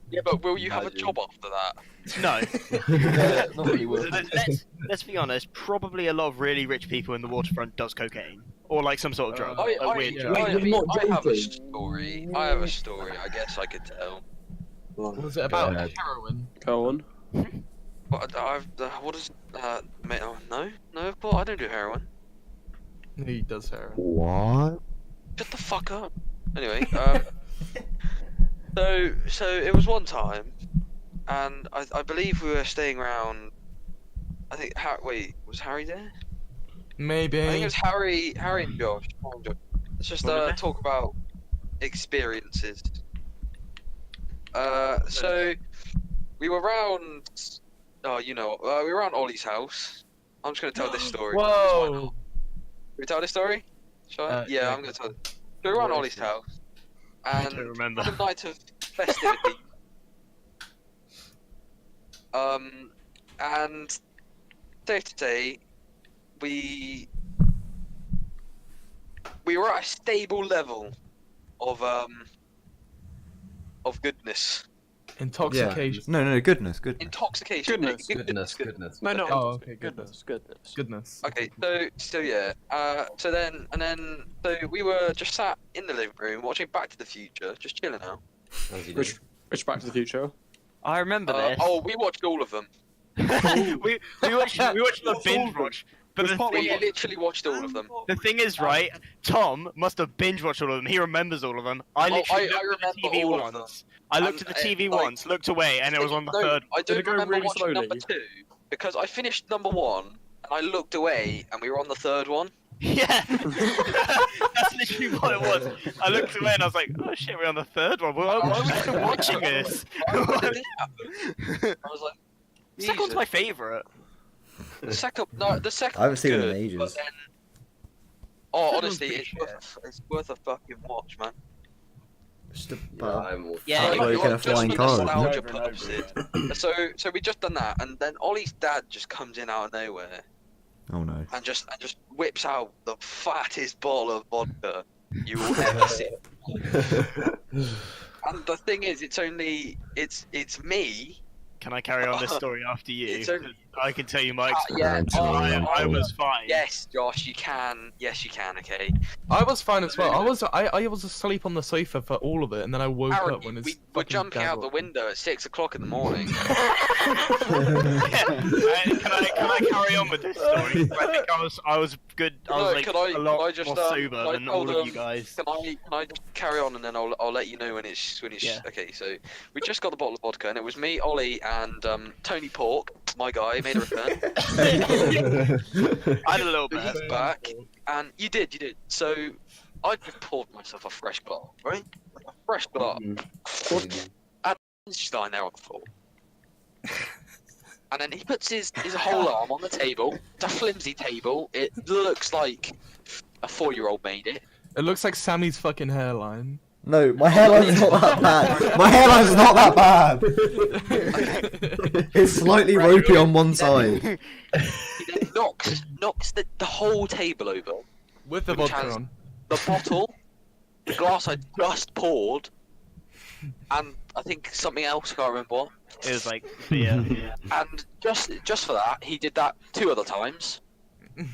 Yeah, but will you have a job after that? No. Not really well. Let's be honest. Probably a lot of really rich people in the waterfront does cocaine or like some sort of drug. A weird drug. Wait, you're not I have a joking. story. I have a story. I guess I could tell. Was it about ahead. heroin? Go on. But what is mate? Oh, no, but I don't do heroin. He does heroin. What? Shut the fuck up. Anyway, so it was one time, and I believe we were staying around. I think was Harry there? Maybe. I think it was Harry and Josh. Let's just talk about experiences. So we were around. Oh, we were around Ollie's house. I'm just gonna tell this story. Why not? Whoa. Can we tell this story? Shall I? Yeah. I'm gonna tell it. So we were around Ollie's house, I and don't remember. on a night of festivity. And safe to say, we were at a stable level of goodness, Intoxication. No, goodness. intoxication. Goodness. No, no. Oh, okay, Goodness. Goodness. Okay, so yeah, so we were just sat in the living room watching Back to the Future, just chilling out. As you do. Which Back to the Future? I remember this. We watched all of them. we watched the binge watch. But Which part We literally watched all of them. the thing is, right? Tom must have binge watched all of them. He remembers all of them. I literally I looked at the remember TV all of them. once. I looked at the TV once, looked away, and it was on the No, third. I Did it don't go remember really watching slowly? number 2 because I finished number 1 and I looked away and we were on the third one. Yeah, that's literally what it was. I looked away and I was like, "Oh shit, we're on the third one. Why are we still watching this?" I was like, Second one's Jesus. my favorite. The second I haven't was seen them good, in ages. But then Oh, That honestly, was it's pretty worth a fucking watch, man. Just a Yeah, fat bloke in a Just flying for car. nostalgia Over and over purposes. again. So we just done that, and then Ollie's dad just comes in out of nowhere Oh no. and just whips out the fattest bottle of vodka you will ever see. And the thing is, it's me. Can I carry on this story after you? It's only- 'Cause I can tell you my Yeah, experience. oh, I was fine. Yes, Josh, you can. Yes, you can. Okay. I was fine as well. I was asleep on the sofa for all of it, and then I woke Aaron, up when his we were fucking jumping dad out the woke me. window at 6 o'clock in the morning. Can I carry on with this story? I think I was good. I was No, like can I- a lot can I just, more sober can I than tell all of them- you guys. Can I just carry on, and then I'll let you know when it's Yeah. Okay. So we just got the bottle of vodka, and it was me, Ollie, and Tony Pork, my guy, made a return. I had a little bit. He's back, and you did. So I just poured myself a fresh glass, right? Like a fresh glass. And he's lying there on the floor. And then he puts his whole arm on the table. It's a flimsy table. It looks like a 4-year-old made it. It looks like Sammy's fucking hairline. No, my hairline's not that bad. My hairline's not that bad. It's slightly ropey on one side. He then knocks the whole table over. With the Which vodka has- on. The bottle, the glass I just poured, and I think something else, I can't remember what. It was like beer. Yeah. And just for that, he did that 2 other times. And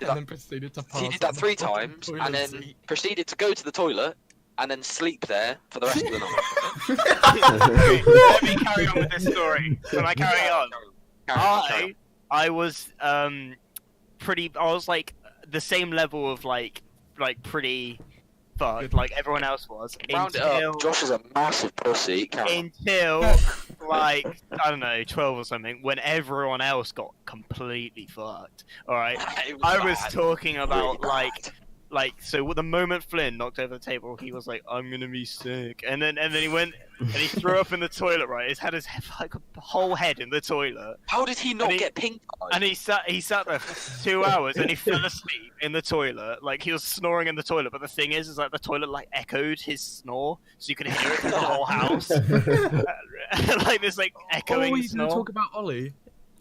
then proceeded to pass He did that on the 3 fucking times, toilet and then seat. proceeded to go to the toilet, and then sleep there for the rest of the night. Okay, let me carry on with this story. Can I carry on? Carry on. I was pretty. I was like the same level of like pretty fucked like everyone else was Round it until up. Josh is a massive pussy. Carry on. until like I don't know 12 or something when everyone else got completely fucked. All right, It I was bad. talking about Really like so the moment Flynn knocked over the table, he was like, "I'm gonna be sick," and then he went and he threw up in the toilet. Right, he's had his like whole head in the toilet, How did he not And he- get pink eye? and he sat there for 2 hours, and he fell asleep in the toilet. Like he was snoring in the toilet, but the thing is like the toilet like echoed his snore, so you could hear it through the whole house, like this like Oh, echoing you snore. gonna talk about Ollie?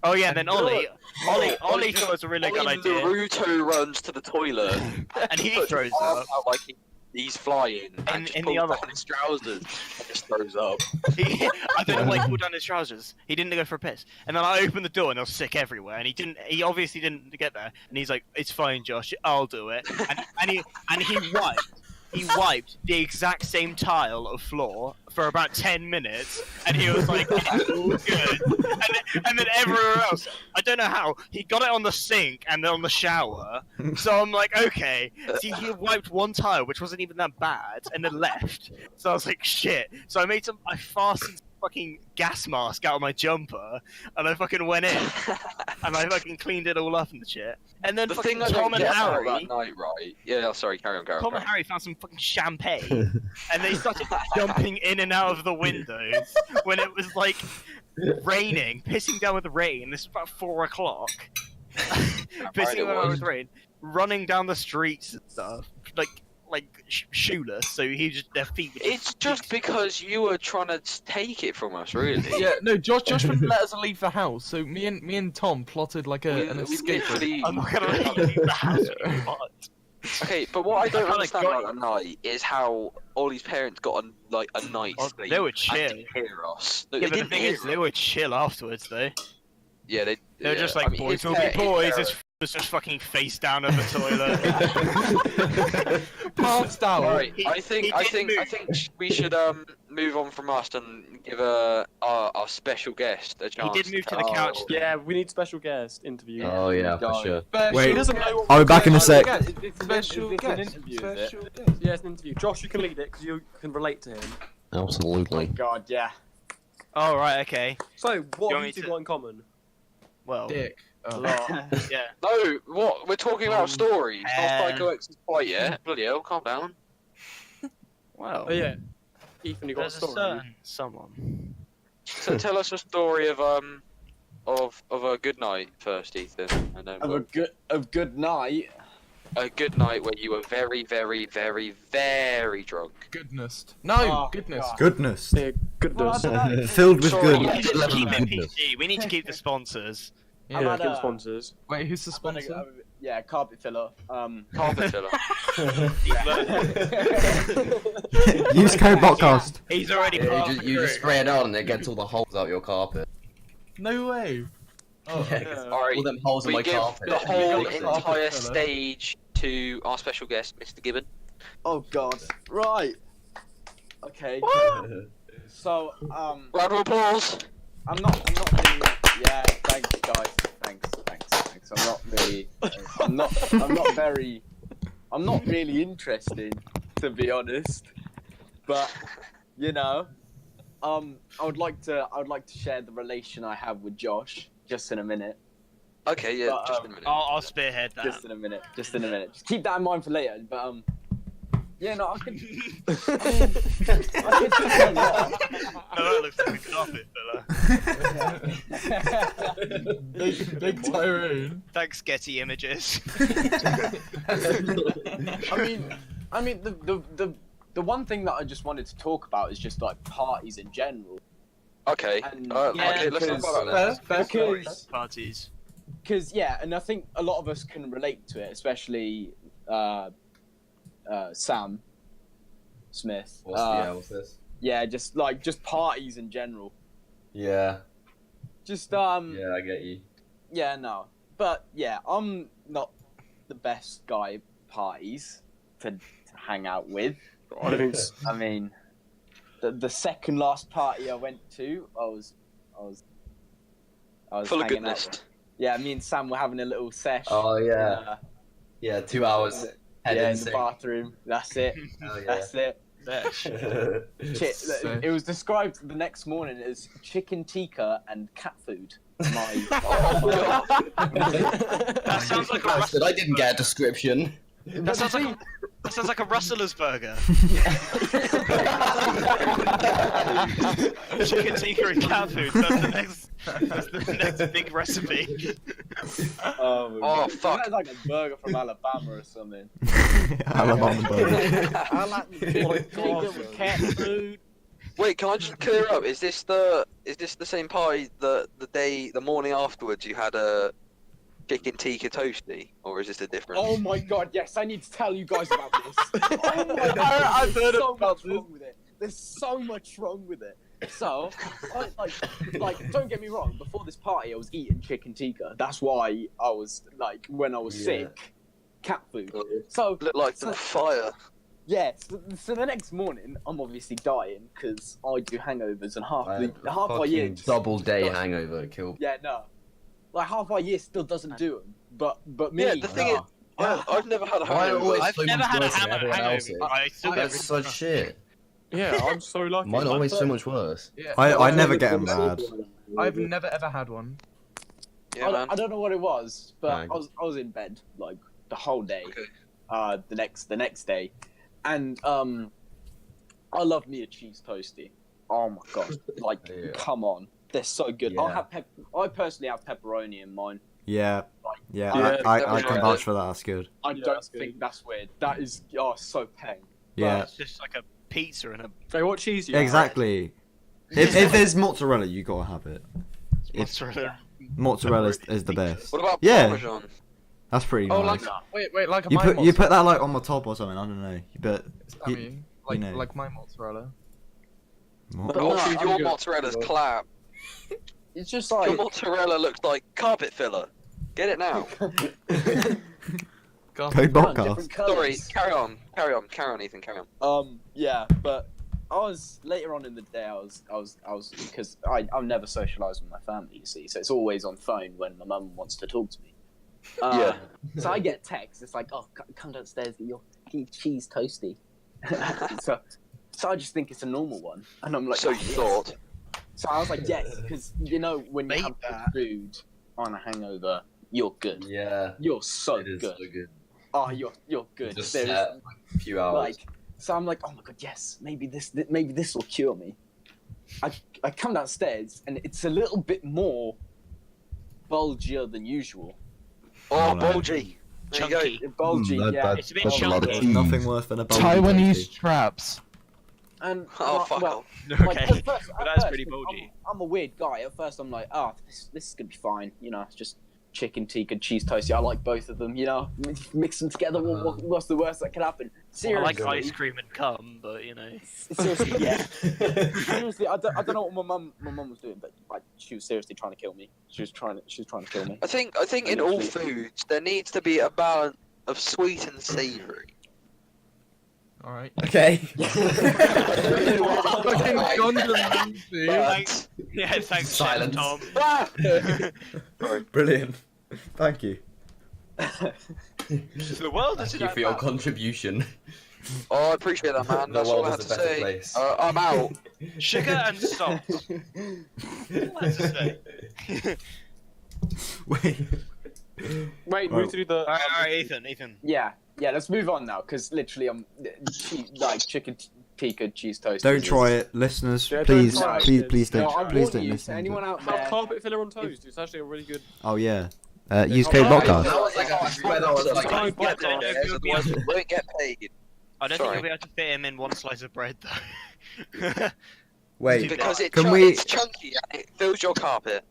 Oh yeah, and then Ollie Ollie thought it was a really good Ollie idea, Naruto runs to the toilet, and he puts throws his arms up. out like he's flying, and just in the pulls other down his trousers and just throws up. I don't know why he pulled down his trousers. He didn't go for a piss. And then I opened the door and there was sick everywhere. And he obviously didn't get there. And he's like, "It's fine, Josh. I'll do it." And he wiped the exact same tile of floor for about 10 minutes. And he was like, "It's all good." And then everywhere else, I don't know how, he got it on the sink and then on the shower. So I'm like, okay. See, he wiped one tile, which wasn't even that bad, and then left. So I was like, shit. So I fastened some fucking gas mask out of my jumper, and I fucking went in, and I fucking cleaned it all up and the shit. And then The fucking thing I Tom don't and get about Harry, that night, right? Yeah, sorry, carry on. Tom and Harry found some fucking champagne, and they started jumping in and out of the windows when it was like raining, pissing down with rain. This is about 4 o'clock. Pissing down with rain, running down the streets and stuff, like shoeless. So their feet. Were It's just because you were trying to take it from us, really. Yeah, no, Josh wouldn't let us leave the house, so me and Tom plotted like an We escape route. literally- I'm not gonna let you leave the house. What? Okay, but what I don't kinda understand got about that night is how Ollie's parents got a night's Oh, sleep. they were and chill. didn't hear us. No, Yeah, they but the didn't thing hear is, they us. were chill afterwards, though. Yeah, They were just yeah, like, I mean, boys his will be par- his boys. parents- This was just fucking face down on the toilet. Passed out. Right, He- I think he I did think I move. think we should move on from us and give our special guest a chance. did move to the couch. Oh. Yeah, we need special guest interview. Oh yeah, for sure. Wait. He doesn't know what I'll be back in a sec. Special Is this an guest. interview, is it? Special guest. Yeah, it's an interview. Josh, you can lead it because you can relate to him. Absolutely. God, yeah. Oh right, okay. So, You what want have me you two to- got in common? Well, Dick. a Oh. lot. Yeah. No, what? We're talking about stories, not Um, Psycho X's fight yet. Bloody hell, calm down. Well, Oh yeah, Ethan, you got a there's a story. certain someone. So tell us a story of a good night first, Ethan, and then Of a good night. a good night where you were very, very, very, very drunk. Goodness. No, Oh, goodness. God. Goodness. Yeah, goodness. Filled with Sorry. We good. need to Level keep of it goodness. PG. We need to keep the sponsors. Yeah, had give a- sponsors. Wait, who's the I'm gonna sponsor? go- yeah, carpet filler. Carpet filler. Use code BotCast. He's already Yeah, part you of just, the you just crew. spray it on and it gets all the holes out your carpet. No way. Oh, Yeah, 'cause Alright, all them holes in we my give carpet. the whole got a carpet entire filler. stage to our special guest, Mr. Gibbon. Oh God. Right. Okay. So Round of applause. I'm not really. Yeah. Thanks, guys. Thanks. I'm not really interested, to be honest. But you know, I would like to share the relation I have with Josh just in a minute. Okay, yeah, But, just in a minute. I'll spearhead that. Just in a minute. Just keep that in mind for later. But yeah, no, I can. I could tell you what. No, that looks like a carpet filler. big Tyrone. Thanks, Getty Images. I mean, the one thing that I just wanted to talk about is just like parties in general. Okay, and- Yeah, okay, let's talk because- about that. Because, Parties. yeah, and I think a lot of us can relate to it, especially Sam Smith. What's this? Yeah, just parties in general. Yeah, Just yeah, I get you. Yeah, no. But yeah, I'm not the best guy at parties to hang out with. I think I mean, the second last party I went to, I was Full of hanging out goodness. with- Yeah, me and Sam were having a little sesh. Oh yeah, in, yeah, 2 hours. Head yeah, in in the sync. bathroom. That's it. Hell yeah. That's it. It was described the next morning as chicken tikka and cat food. My, That sounds like a Christ, I Russell's didn't get a description. That sounds like a Russell's burger. Chicken tikka and cat food. That's the next big recipe. Oh, fuck. That's like a burger from Alabama or something. Alabama burger. I like the tikka with cat food. Wait, can I just clear up? Is this the same party that the morning afterwards you had a chicken tikka toasty, or is this a different? Oh my god, yes, I need to tell you guys about this. Oh my god, I've heard so about much wrong with it. There's so much wrong with it. So, don't get me wrong. Before this party, I was eating chicken tikka. That's why I was like, when I was sick, cat food. So Look like the fire. yeah. So the next morning, I'm obviously dying because I do hangovers and half my year. Fucking double day hangover killed. Yeah, no. Like half my year still doesn't do them. But me. Yeah, the thing is, I've never had a Why hangover. always I've so never much had a worse than everyone hangover. else's? I still get That's such shit. yeah, I'm so lucky. Mine are always so much worse. Yeah. I never get them bad. I've never ever had one. Yeah, man. I don't know what it was, but Bang. I was in bed like the whole day. Okay. The next day, and I love me a cheese toasty. Oh my god! Like, Yeah. come on, they're so good. Yeah. I personally have pepperoni in mine. Yeah, Yeah, I can right. vouch for that. That's good. I Yeah, don't that's good. think that's weird. That is so peng. Yeah, It's just like a pizza and a Hey, what cheese do you have? exactly. If there's mozzarella, you gotta have it. mozzarella. Mozzarella is the best. What about Yeah. Parmesan? That's pretty Oh, nice. like wait, like You my put mozzarella. that like on the top or something. I don't know. But I you- mean, like know. like my mozzarella. what? But Oh, no, dude, I'm your good. mozzarella's clap. It's just Your like mozzarella looks like carpet filler. Get it now. God. Code different BotCast. Sorry, colours. carry on, Ethan, carry on. Yeah, but I was later on in the day. I was because I'm never socialised with my family. You see, so it's always on phone when my mum wants to talk to me. Yeah. So I get a text. It's like, oh, come downstairs, get your cheese toasty. so I just think it's a normal one, and I'm like, So oh, you yes. thought. So I was like, yes, because you know when you Mate, have good food on a hangover, you're good. Yeah, You're so it is good. so good. Oh, you're good. Just There's- set like a few hours. like, so I'm like, oh my god, yes, maybe this will cure me. I come downstairs and it's a little bit more bulgier than usual. Oh, no. bulgy. There you go. Chunky. Bulgy, yeah. It's a bit There's chunky. nothing worse than a bulgy Taiwanese pussy. traps. And Oh, fuck well, off. like, Okay, at first, but at that's first, pretty 'cause bulgy. I'm a weird guy. At first, I'm like, oh, this is gonna be fine. You know, it's just chicken tikka, cheese toasty. I like both of them. You know, mix them together. What's the worst that could happen? Well, I Seriously, like ice cream and cum, but you know. seriously, yeah. Seriously, I don't know what my mum was doing, but like, she was seriously trying to kill me. She was trying to kill me. I think in all foods there needs to be a balance of sweet and savoury. Alright. Okay. Fucking condom, dude. Thanks. Yeah, thanks, Silence. Tom. Brilliant. Thank you. The world is Thank you for your contribution. Oh, I appreciate that, man. The That's all I world had is to a better say. place. I'm out. Sugar and salt. All I have to say. Wait. Wait, move to do the. Alright, Ethan. Yeah, let's move on now, because literally, like chicken tikka, cheese toast. Don't try it, listeners. Yeah, don't Please, try it, please, kids. please No, I don't, please warn don't you, listen. to anyone out Have there. carpet filler on toast. It's actually a really good. Oh yeah. Use code BotCast. That was like, I swear that was like, Sorry, I don't know if you'll be able to- You won't get paid. I don't think Sorry. you'll be able to fit him in one slice of bread, though. Wait. Because Can we- it's chunky and it fills your carpet.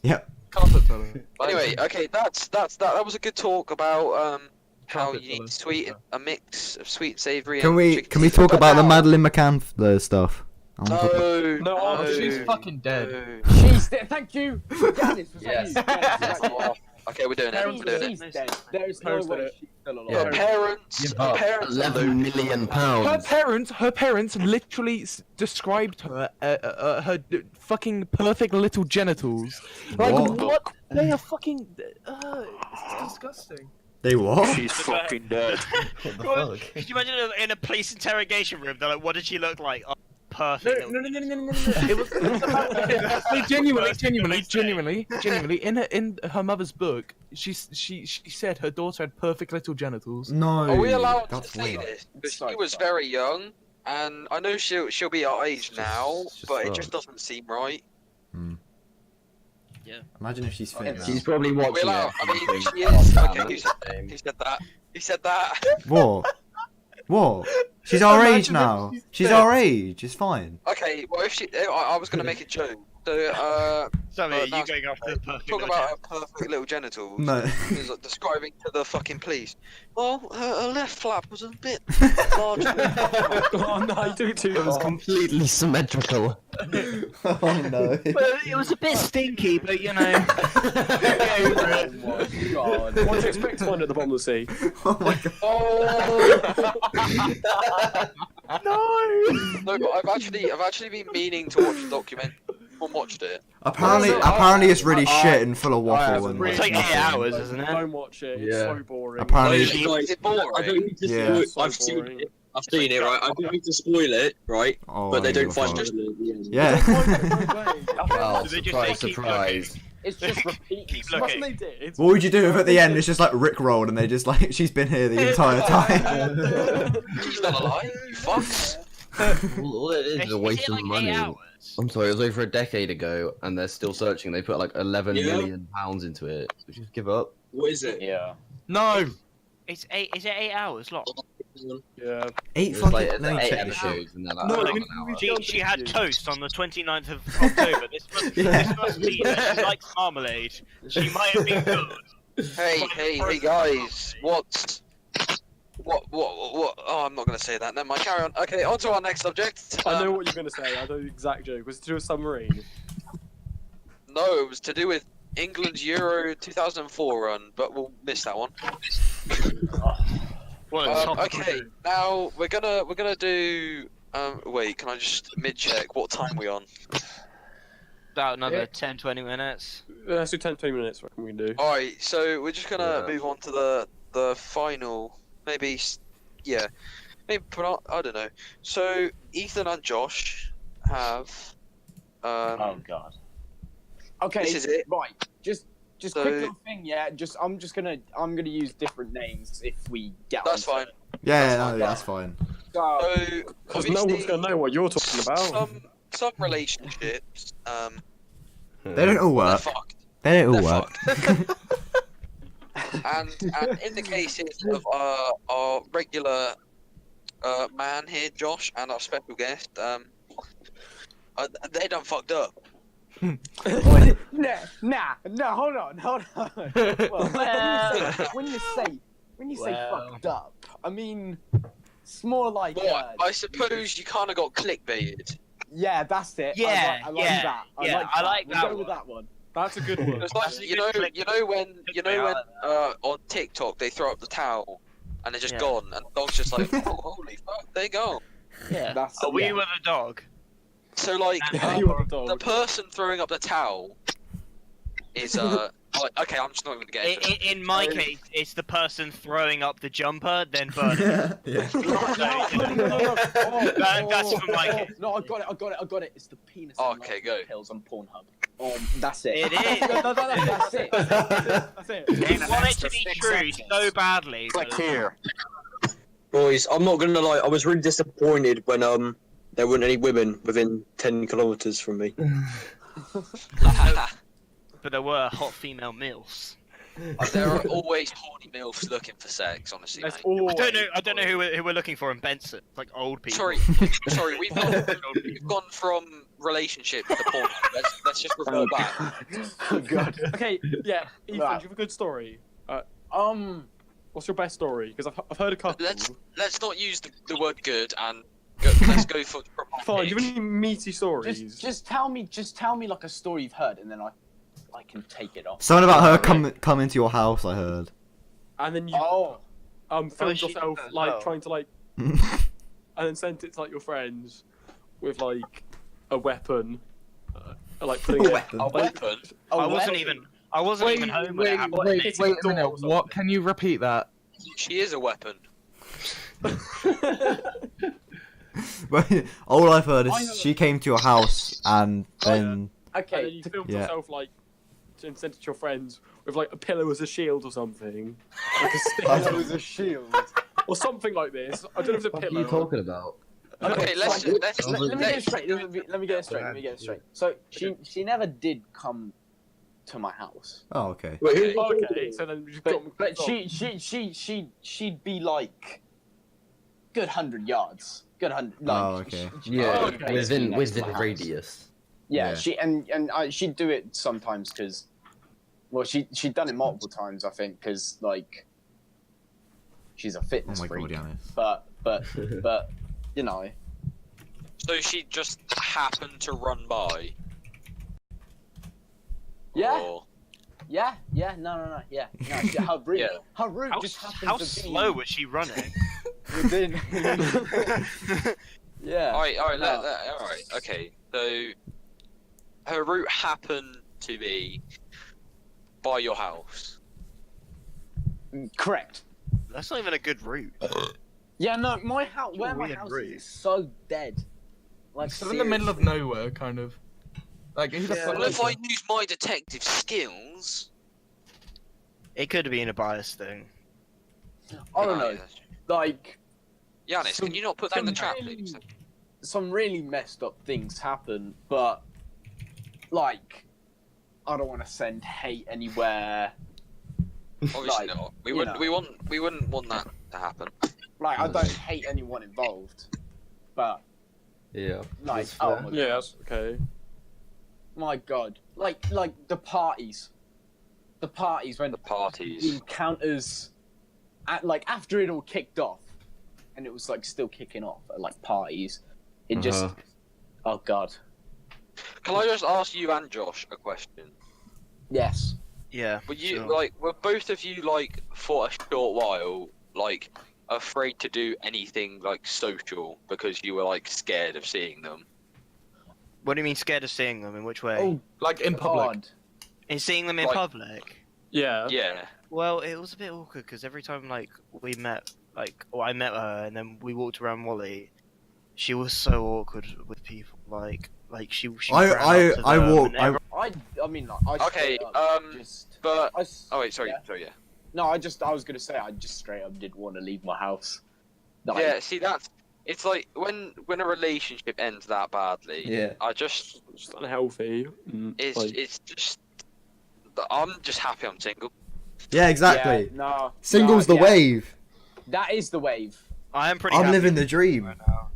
Yep. Carpet filler. Anyway, okay, that was a good talk about how Carpet you need filler. sweet, a mix of sweet, savoury. Can and we chicken. talk But about the now- Madeline McCann stuff? I wanna talk about- No, No, Oh, she's fucking dead. no. She's dead. Thank you. Janice, was that Yes. you? Janice, was that you? Okay, we're doing it. We're doing it. She's dead. There is no Posted way it. she's still alive. Yeah. Her parents are Her parents literally described her fucking perfect little genitals. Like What? what? They are fucking. It's disgusting. They what? She's fucking dead. what the Well, fuck? Could you imagine in a police interrogation room? They're like, "What did she look like?" Oh, No, perfect. no. It was about, genuinely. In her mother's book, she said her daughter had perfect little genitals. No. Are we allowed to That's say weird. this? Because Sorry, she was sorry. very young, and I know she'll be our age now, it's just but it wrong. just doesn't seem right. Imagine if she's fit now. She's probably Are we watching allowed? it. I mean, thinking, she "Oh, is. damn, Okay, that's a shame." he said that. He said that. What? What? She's our age Imagine if now. she's She's dead. our age. It's fine. Okay, well, if she, I was gonna make a joke. So, Sorry, But you now- going after the perfect talk little about her perfect little genitals. No. He was like, describing to the fucking police. Well, her left flap was a bit larger. Oh no, you took it too It was far. completely symmetrical. Oh no. Well, it was a bit stinky, but you know. Oh my god. What do you expect to find at the bottom of the sea? Oh my god. No, but I've actually been meaning to watch the document. I watched it. Apparently it's really shit and full of waffle and It's like 8 hours, isn't it? Don't watch it. It's Yeah. so boring. Apparently- Is it boring? I don't need to Yeah. spoil It's so I've seen boring. it. I've seen it, right? I don't need to spoil it, right? Oh, But they I don't give a find fuck. it at the end. Yeah. Wow, Did they just surprise, say keep surprise. It's just repeating. Keep Mustn't looking. they did? What would you do if at the end it's just like Rick rolled and they just like she's been here the entire time? She's not alive, you fucks. Well, it is a waste of money. I'm sorry, it was over a decade ago, and they're still searching. They put like 11 Yeah. million pounds into it. So just give up. What is it? Yeah. No. It's 8. Is it 8 hours long? Yeah. 8 It was like fucking. Let me eight check this shit. episodes, and they're like, No, oh, we- an hour. She had toast on the 29th of October. This must be that she likes marmalade. She might have been good. Hey guys, what? Oh, I'm not gonna say that. Never mind. Carry on. Okay, on to our next subject. I know what you're gonna say. I know the exact joke. Was it to do a submarine? No, it was to do with England's Euro 2004 run, but we'll miss that one. Okay, now we're gonna do. Wait, can I just mid check what time we on? About another 10-20 minutes. Let's do 10-20 minutes. What can we do? All right, so we're just gonna Yeah. move on to the final. Maybe, yeah, maybe put on. I don't know. So Ethan and Josh have. Oh god. Okay. This is it. Right. Just So- quick little thing. Yeah. I'm gonna use different names if we get. That's onto fine. it. Yeah, That's no, that's fine. So, So Because no one's gonna know what you're talking about. some relationships, They don't all they're work. fucked. They don't all They're work. fucked. And in the cases of our regular man here, Josh, and our special guest, they done fucked up. Nah, hold on. Well, when you say fucked up, I mean, it's more like. I suppose you kind of got clickbaited. Yeah, that's it. Yeah, I like that. I like we'll that go with one. that one. That's a good one. It's like, you know when on TikTok they throw up the towel and they're just gone, and the dog's just like, oh, holy fuck, they're gone. Yeah. We were the dog. So like, the person throwing up the towel is like, okay, I'm just not even gonna get into it. In my case, it's the person throwing up the jumper, then burning. Yeah. No. That's for my case. No, I got it. It's the penis. Okay, go. Pills on Pornhub. That's it. It is. That's it. That's it. They want it to be true so badly. Click here. Boys, I'm not gonna lie, I was really disappointed when there weren't any women within 10 kilometers from me. But there were hot female milfs. There are always horny milfs looking for sex, honestly. That's Mate. always. I don't know who we're looking for in Benson. It's like old people. Sorry, we've gone from relationship to porn. Let's just revert back. Oh god. Okay, yeah, Ethan, do you have a good story? What's your best story? Because I've heard a couple. Let's not use the word good and let's go for dramatic. Fine. Do you have any meaty stories? Just tell me like a story you've heard, and then I can take it off. Something about her come into your house, I heard. And then you filmed yourself trying to and then sent it to like your friends with like a weapon, like putting A weapon. A weapon. I wasn't even home when it happened. Wait a minute. What? Can you repeat that? She is a weapon. All I've heard is she came to your house and then. Okay. And then you filmed yourself and sent it to your friends with like a pillow as a shield or something. Like a pillow as a shield. Or something like this. I don't know if it's a pillow. What are you talking about? Okay, let me get it straight. Let me get it straight. So she never did come to my house. Oh, okay. Okay, so then but she'd be like good 100 yards. Good 100. Like, oh, okay. Within radius. Yeah, she'd do it sometimes because, well, she'd done it multiple times, I think, because like she's a fitness freak. God, but you know. So she just happened to run by. Yeah. Or... Yeah. No. Yeah. No, her route just happened how to be. slow was she running? Within. Yeah. All right. Okay. So her route happened to be by your house. Correct. That's not even a good route. Yeah, no, my house, where my house is so dead. Like, so in the middle of nowhere, kind of. Like, well, if I use my detective skills, it could have been a bias thing. I don't know. Like, Yanis, can you not put that in the chat, please? Some really messed up things happen, but like, I don't want to send hate anywhere. Obviously not. We wouldn't want that to happen. Like, I don't hate anyone involved, but yeah, like, that's okay. My God, like the parties when the encounters, after it all kicked off, and it was like still kicking off at like parties, it just, oh God. Can I just ask you and Josh a question? Yes. Yeah. Were both of you like for a short while like afraid to do anything like social because you were like scared of seeing them? What do you mean scared of seeing them? In which way? Oh, like in public. In seeing them in public? Yeah. Yeah. Well, it was a bit awkward because every time we met, I met her and then we walked around Wally, she was so awkward with people. She I walked. I mean, okay. But oh wait, sorry. Yeah. Sorry, yeah. No, I was gonna say I just straight up didn't want to leave my house. Yeah. See, it's like when a relationship ends that badly. Yeah. It's unhealthy. It's just. I'm just happy I'm single. Yeah, exactly. Yeah, no. Single's the yeah. wave. That is the wave. I am pretty. I'm happy living the dream. right now.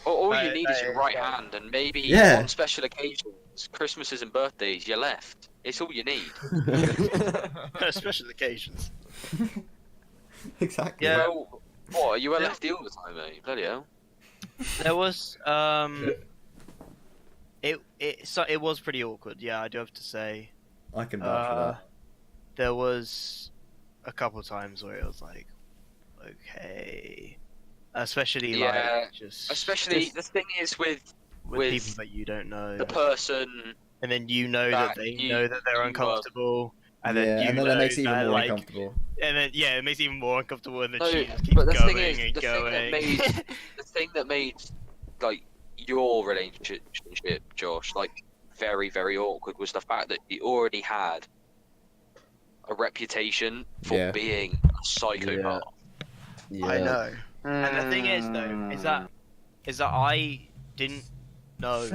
All That- you need that is your is right great. hand, and maybe Yeah. on special occasions, Christmases and birthdays, your left. It's all you need. Special occasions. Exactly. Yeah. Well, what? Are you a lefty all the time, mate? Bloody hell. There was it was pretty awkward. Yeah, I do have to say. I can vouch for that. There was a couple times where it was like, okay, especially Yeah, like just Especially the thing is with people that you don't know, the person. and then you know that that they you- know that they're you, uncomfortable, and yeah, then you and then know that makes it even that, more like, uncomfortable. and then it makes it even more uncomfortable, and then No, she just keeps but the going thing is, and the thing going. that made the thing that made like your relationship, Josh, like very very awkward was the fact that you already had a reputation for Yeah. being a psychopath. Yeah. I know. And the thing is, though, is that I didn't know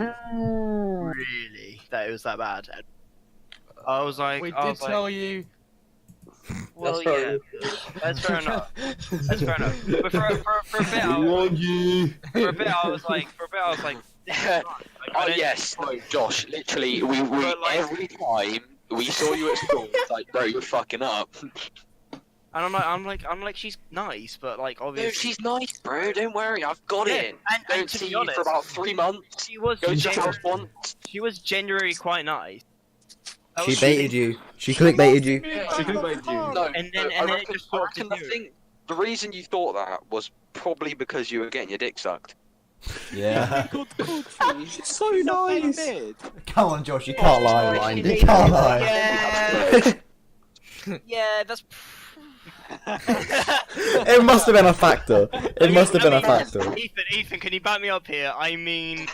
really that it was that bad. And I was like, We I did was tell like, you. well, That's fair yeah, that's fair enough. That's fair enough. But for a bit, for a bit, I was like, Oh yes, no, Josh. Literally, we But, like- every time we saw you at school, it's like, bro, you're fucking up. and I'm like, she's nice, but like, No, obviously, she's nice, bro. Don't worry, I've got Yeah, it. and Don't to see be you honest, for about 3 months. she was Go to the genuine- house once. she was genuinely quite nice. That She was baited you. She clickbaited you. She clickbaited you. No, And then- no, and I then it reckon, just I sort of reckon the thing, the reason you thought that was probably because you were getting your dick sucked. Yeah. She's so nice. Come on, Josh. You can't lie. Blind You dick. can't lie. Yeah, yeah, that's. It must have been a factor. It must have been a factor. Ethan, can you back me up here? I mean,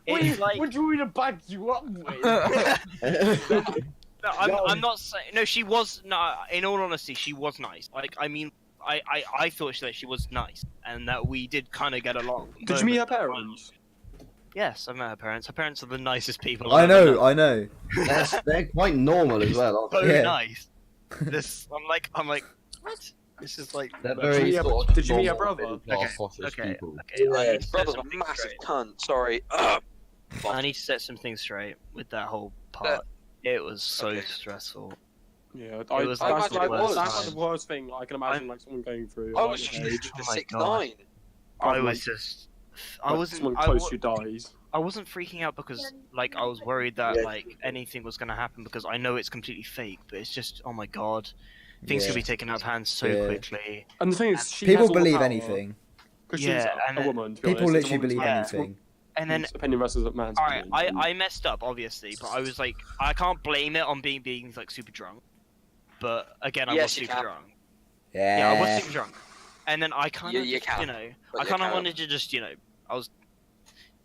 it's like. What do you want me to back you up with? No, I'm not saying. No, she was. No, in all honesty, she was nice. Like, I mean, I thought that she was nice, and that we did kind of get along. Did you meet her parents? Yes, I met her parents. Her parents are the nicest people. I I've ever know. I know. They're quite normal as well, So aren't they? Yeah. nice. This, I'm like, what? This is like. They're Did very you sort of did you meet her normal, brother? middle-class, posh Okay, people. okay. I need to set Brother's a something massive straight. cunt. Sorry. Ugh. I need to set some things straight with that whole part. It was so Okay. stressful. Yeah, It was like that's the like worst that's time. the worst thing I can imagine like someone going through. I at, was like, just your age. Oh my 6'9". God. I was just. I Like, wasn't. someone I, close wa- to you dies. I wasn't freaking out because like I was worried that like anything was gonna happen because I know it's completely fake. But it's just, oh my god, things Yeah. could be taken out of hand so Yeah. quickly. And the thing is, she People has all the believe power, anything. 'cause Yeah, she's and a then woman. To be People honest. It's a literally woman's believe opinion. anything. And then, It's opinion versus a man's all right, opinion. I messed up obviously, but I was like, I can't blame it on being like super drunk. But again, I Yes, was you super can. drunk. Yeah, I was super drunk. And then I kind Yeah, of, you can. But I you kind of can. wanted to just, I was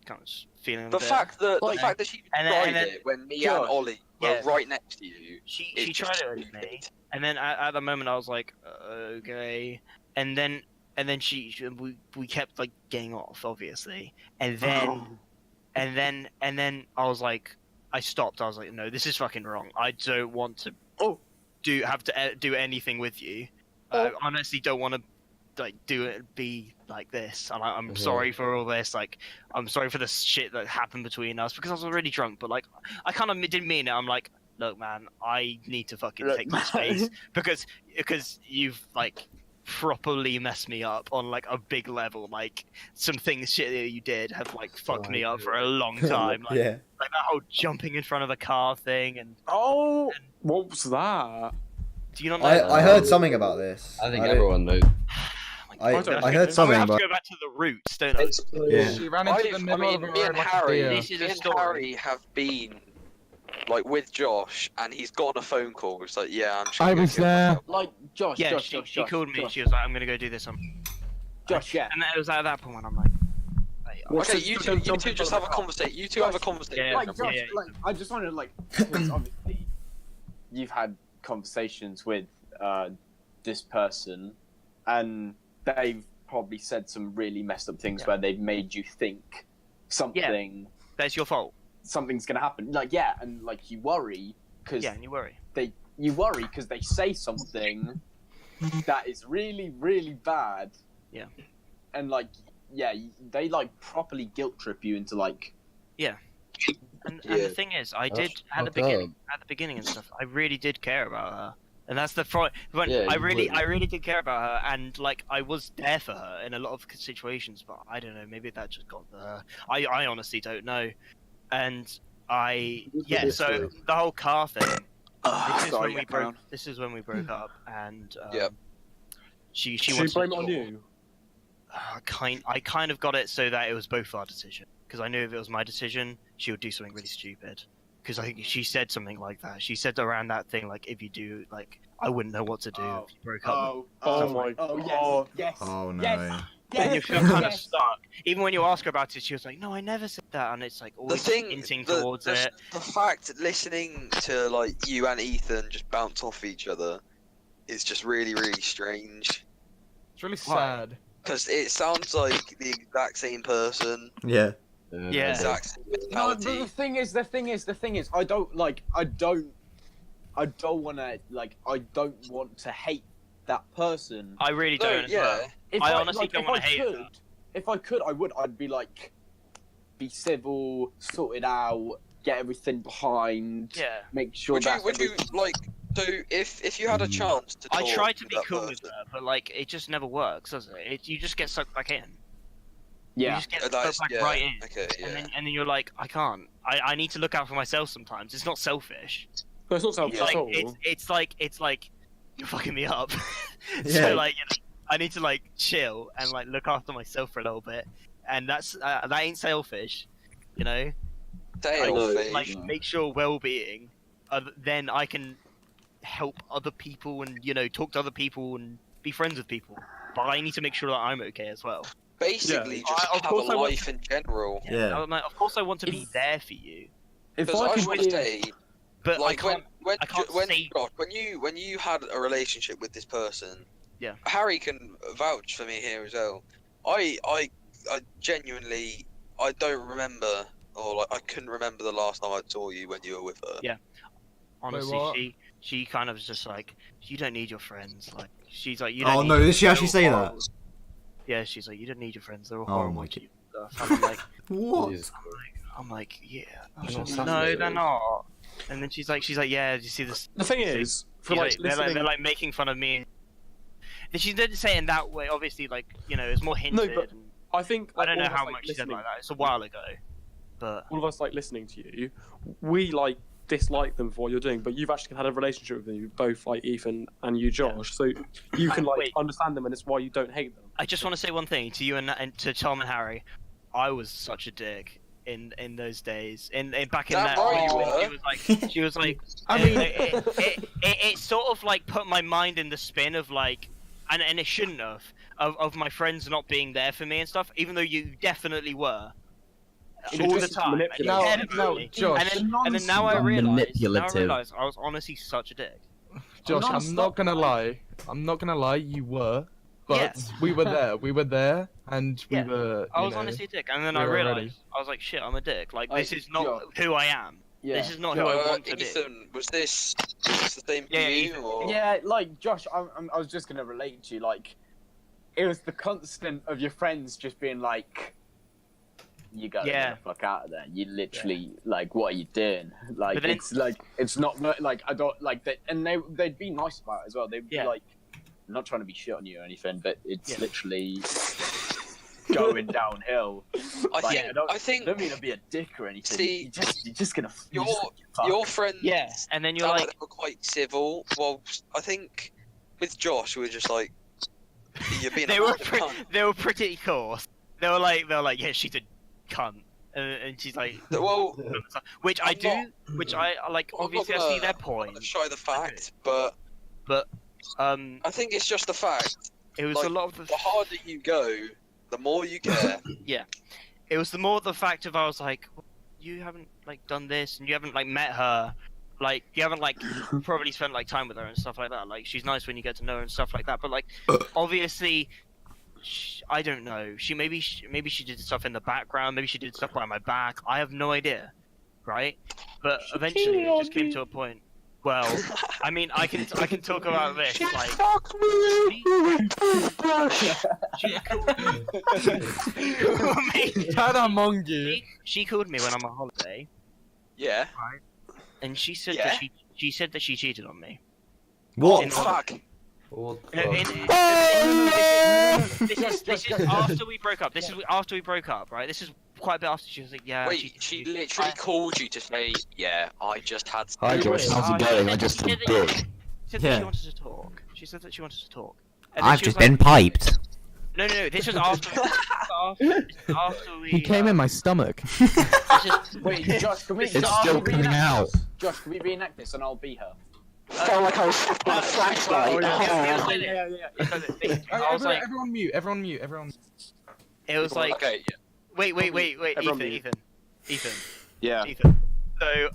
kind of just feeling a The bit. fact that Like- the fact that she and tried then- it when me Josh, and Ollie were yeah. right next to you. she is tried just it with me, stupid. and then at the moment I was like, okay, and then we kept like getting off, obviously, and then I was like, I stopped. I was like, no, this is fucking wrong. I don't want to do anything with you. I honestly don't want to like be like this, and I'm sorry for all this. Like, I'm sorry for the shit that happened between us because I was already drunk. But like, I kind of didn't mean it. I'm like, look, man, I need to fucking take this space because you've like properly messed me up on like a big level. Like, some shit that you did have like fucked me up for a long time. Like, Yeah. like that whole jumping in front of a car thing. And Oh, what was that? do you not know? I heard something about this. I think don't- everyone knows. I don't I know. heard something I have to about. go back to the roots, don't I? Yeah. She ran into the middle of a me road and like a Harry, deer. This is me a and story. Harry have been like with Josh, and he's gotten a phone call. It's like, yeah, I'm just I gonna go was kill there. myself. Like Josh, Yeah, Josh, she Josh, called me. Josh, She was like, "I'm gonna go do this." Josh, yeah. And it was at that point when I'm like, Okay, you two just have a conversation. You two have a conversation. Yeah, Like Josh, yeah. like I just wanted to like, because obviously you've had conversations with this person, and they've probably said some really messed up things where they've made you think something, that's your fault. something's gonna happen. Like, yeah, and like you worry because Yeah, and you worry. they you worry because they say something that is really, really bad. Yeah. And like, yeah, they like properly guilt trip you into like. Yeah. And the thing is, I did at the beginning and stuff. I really did care about her, and that's the when I really did care about her, and like I was there for her in a lot of situations. But I don't know, maybe that just got to her. I honestly don't know, and so the whole car thing. This is when we broke up, and she blame it on you. I kind of got it so that it was both our decision, because I knew if it was my decision, she would do something really stupid. Because I think she said something like that. She said around that thing, like, if you do, like, I wouldn't know what to do if you broke up. Yes. Oh no. Yes. And you feel kind of stuck. Even when you ask her about it, she was like, "No, I never said that," and it's like always hinting towards it. The fact listening to like you and Ethan just bounce off each other is just really, really strange. It's really sad. Because it sounds like the exact same person. Yeah. Yeah. Exact same No, mentality. the thing is, I don't want to hate that person. I really don't. Yeah. I honestly don't want to hate her. If I could, I'd be like, be civil, sort it out, get everything behind. Yeah. Make sure Would you like? So if you had a chance to talk I tried to with be that cool person, with her, but like it just never works, does it? You just get sucked back in. Yeah. You just get sucked back right in. Okay, yeah. And then you're like, I can't. I need to look out for myself sometimes. It's not selfish. No, it's not selfish at all. It's like you're fucking me up. Yeah. So like, I need to like chill and like look after myself for a little bit, and that ain't selfish, you know. Like make sure well-being, then I can help other people and talk to other people and be friends with people. But I need to make sure that I'm okay as well. Basically, just have a life in general. Yeah. Of course, I want to be there for you. Because I would say, but like I can't when you had a relationship with this person, yeah, Harry can vouch for me here as well. I genuinely don't remember, or like I couldn't remember the last time I saw you when you were with her. Yeah. Honestly, she kind of was just like, you don't need your friends. Like she's like, you don't. Oh need no! Did she actually say horrible. that? Yeah, she's like, you don't need your friends. They're all Oh horrible. my to you and stuff. And I'm like, What? I'm like, yeah. No, they're not. And then she's like, yeah. Do you see this? The thing is, for like listening, they're like making fun of me. And she didn't say it in that way. Obviously, like it's more hinted. No, but I think I don't know how like, much she said like that. It's a while ago, but all of us like listening to you, we like dislike them for what you're doing, but you've actually had a relationship with them, both like Ethan and you, Josh. So you can like understand them, and it's why you don't hate them. I just want to say one thing to you and to Tom and Harry. I was such a dick in those days. In back in that, she was like, I mean, it sort of like put my mind in the spin of like, and it shouldn't have of my friends not being there for me and stuff. Even though you definitely were. All the time. No, Josh. And then now I realize I was honestly such a dick. Josh, I'm not gonna lie. You were, but we were there. We were there, and we were. I was honestly a dick, and then I realized I was like, shit, I'm a dick. Like this is not who I am. Yeah. This is not who I want to be. Ethan, was this the same for you? Or? Yeah, like Josh, I was just gonna relate to you. Like, it was the constant of your friends just being like, "You gotta get the fuck out of there." You literally like, what are you doing? Like, then, it's not like I don't like that, and they'd be nice about it as well. They'd be like, I'm not trying to be shit on you or anything, but it's literally going downhill. I don't mean to be a dick or anything. See, you're just gonna. Your friends. Yeah, and then you're like, they were quite civil. Well, I think with Josh, we were just like, you're being. They were pretty coarse. They were like, yeah, she's a cunt, and she's like, well, which I like. Obviously, I see their point. Show the fact, but I think it's just the fact. It was a lot of the harder you go, the more you care. Yeah, it was the more the fact of I was like, you haven't like done this, and you haven't like met her, like you haven't like probably spent like time with her and stuff like that. Like she's nice when you get to know her and stuff like that, but like obviously. I don't know. Maybe she did stuff in the background. Maybe she did stuff behind my back. I have no idea, right? But eventually, it just came to a point Well, I mean, I can talk about this. Like, she called me when I'm on holiday. Yeah. Right. And she said Yeah? that she cheated on me. What? In- Fuck. This is after we broke up. This is after we broke up, right? This is quite a bit after. She was like, "Yeah." Wait, she literally called you to say, "Yeah, I just had." Hi Josh, how's it going? I just had dick. She said that she wanted to talk. She said that she wanted to talk. And then I've she was just been piped. No. This was after. after we. He came in my stomach. Wait, Josh, can we? It's still coming out. Josh, can we reenact this and I'll be her? Felt like I was stuck on a flashlight. I was like, everyone mute. it was like, Okay. Yeah. wait, Everyone Ethan. Yeah. Ethan. So,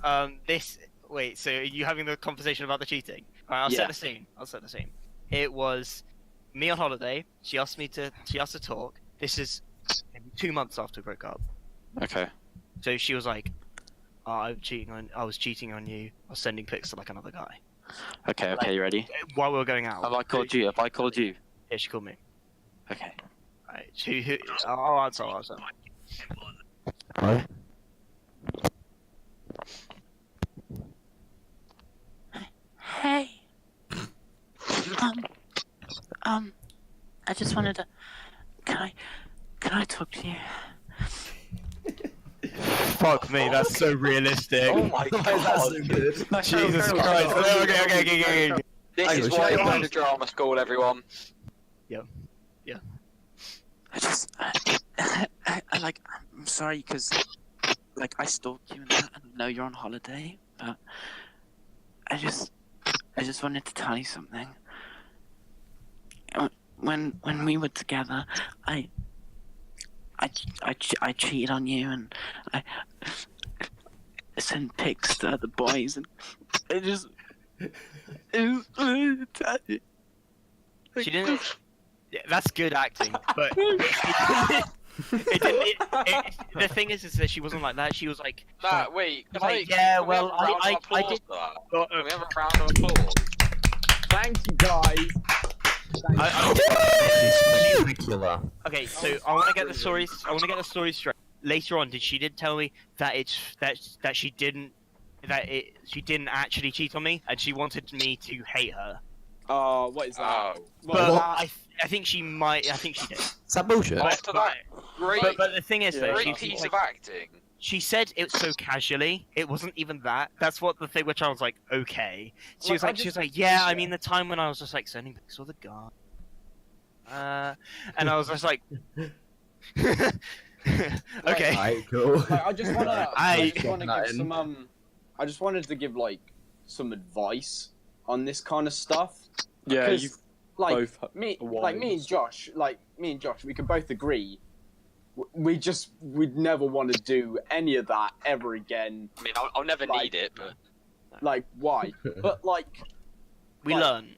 so are you having the conversation about the cheating? Alright, I'll set the scene. It was me on holiday. She asked to talk. This is maybe 2 months after we broke up. Okay. So she was like, I was cheating on you. I was sending pics to like another guy. Okay, you ready? While we were going out. Have I called you? Yeah, she called me. Okay. Right, I'll answer. Hello? Hey. I just wanted to. Can I talk to you? Fuck me, that's so realistic. Oh my god, That's so good. Jesus Christ. Okay. This is why you're going to drama school, everyone. I'm sorry because, like, I stalked you and that, and I know you're on holiday, but I just wanted to tell you something. When we were together, I cheated on you, and I sent pics to other boys, and I just. She didn't. Yeah, that's good acting, but the thing is that she wasn't like that. She was like, Nah, wait. Can I did. Can we have a round of applause? Thank you, guys. Okay, so I want to get the story straight. Later on, she did tell me that she didn't actually cheat on me, and she wanted me to hate her. Oh, what is that? But I think she might. I think she did. Is that bullshit? After that, great, but the thing is, though, great piece of acting. She said it so casually. It wasn't even that. That's what the thing which I was like, okay. She was like, yeah. I mean, the time when I was just like sending pics with a guy. And I was just like, okay. Alright, cool. Like, I just wanted to give like some advice on this kind of stuff. Yeah, you like both me and Josh, we can both agree. We'd never want to do any of that ever again. I mean, I'll never need it, but like, why? But like, we learn.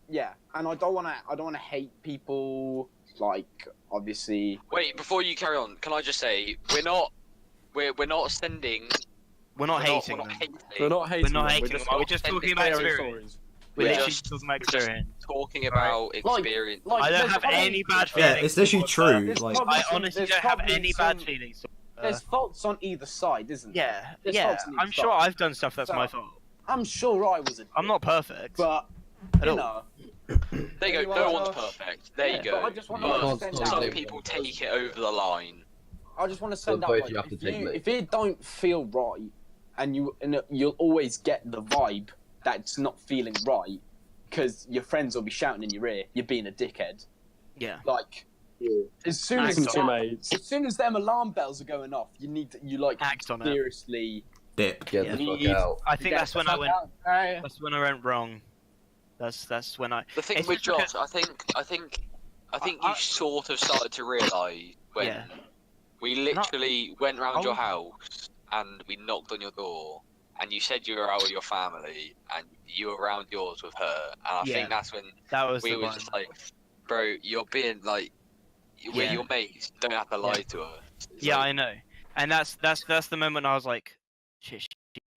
Yeah, and I don't want to hate people. Like, obviously. Wait, before you carry on, can I just say we're not sending. We're not hating them. We're not hating them. We're just talking about experience. We're just talking about experience. Talking about experience. I don't have any bad feelings. Yeah, it's literally true. Like, I honestly don't have any bad feelings. There's faults on either side, isn't there? Yeah. I'm sure I've done stuff that's my fault. I'm sure I was. I'm not perfect. But you know. There you go. No one's perfect. There you go. But I just want but some people take it over the line. I just want to send out, like, if it don't feel right, and you'll always get the vibe that's not feeling right, because your friends will be shouting in your ear, you're being a dickhead. Yeah. Like, as soon as them alarm bells are going off, act on seriously dip. Get the fuck out. I think that's when I went. That's when I went wrong. That's when I. The thing with Josh, I think you sort of started to realise when we literally went round your house and we knocked on your door and you said you were out with your family and you were around yours with her, and I think that's when we were just like, bro, you're being like, we're your mates, you don't have to lie to us. It's I know, and that's the moment I was like, shit,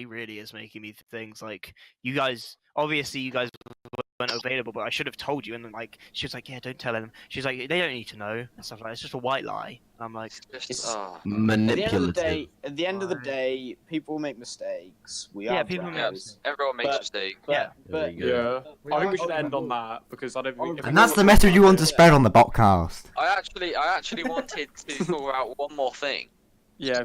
really is making me things like you guys. Obviously, you guys weren't available, but I should have told you. And then, like, she was like, "Yeah, don't tell them." She's like, "They don't need to know," and stuff like that. It's just a white lie. And I'm like, manipulative. At the end of the day, people make mistakes. We are people make friends. Everyone makes mistakes. But I think we should end on that because I don't. Think And that's the message you want to spread on the BotCast. I actually wanted to talk about one more thing. Yeah.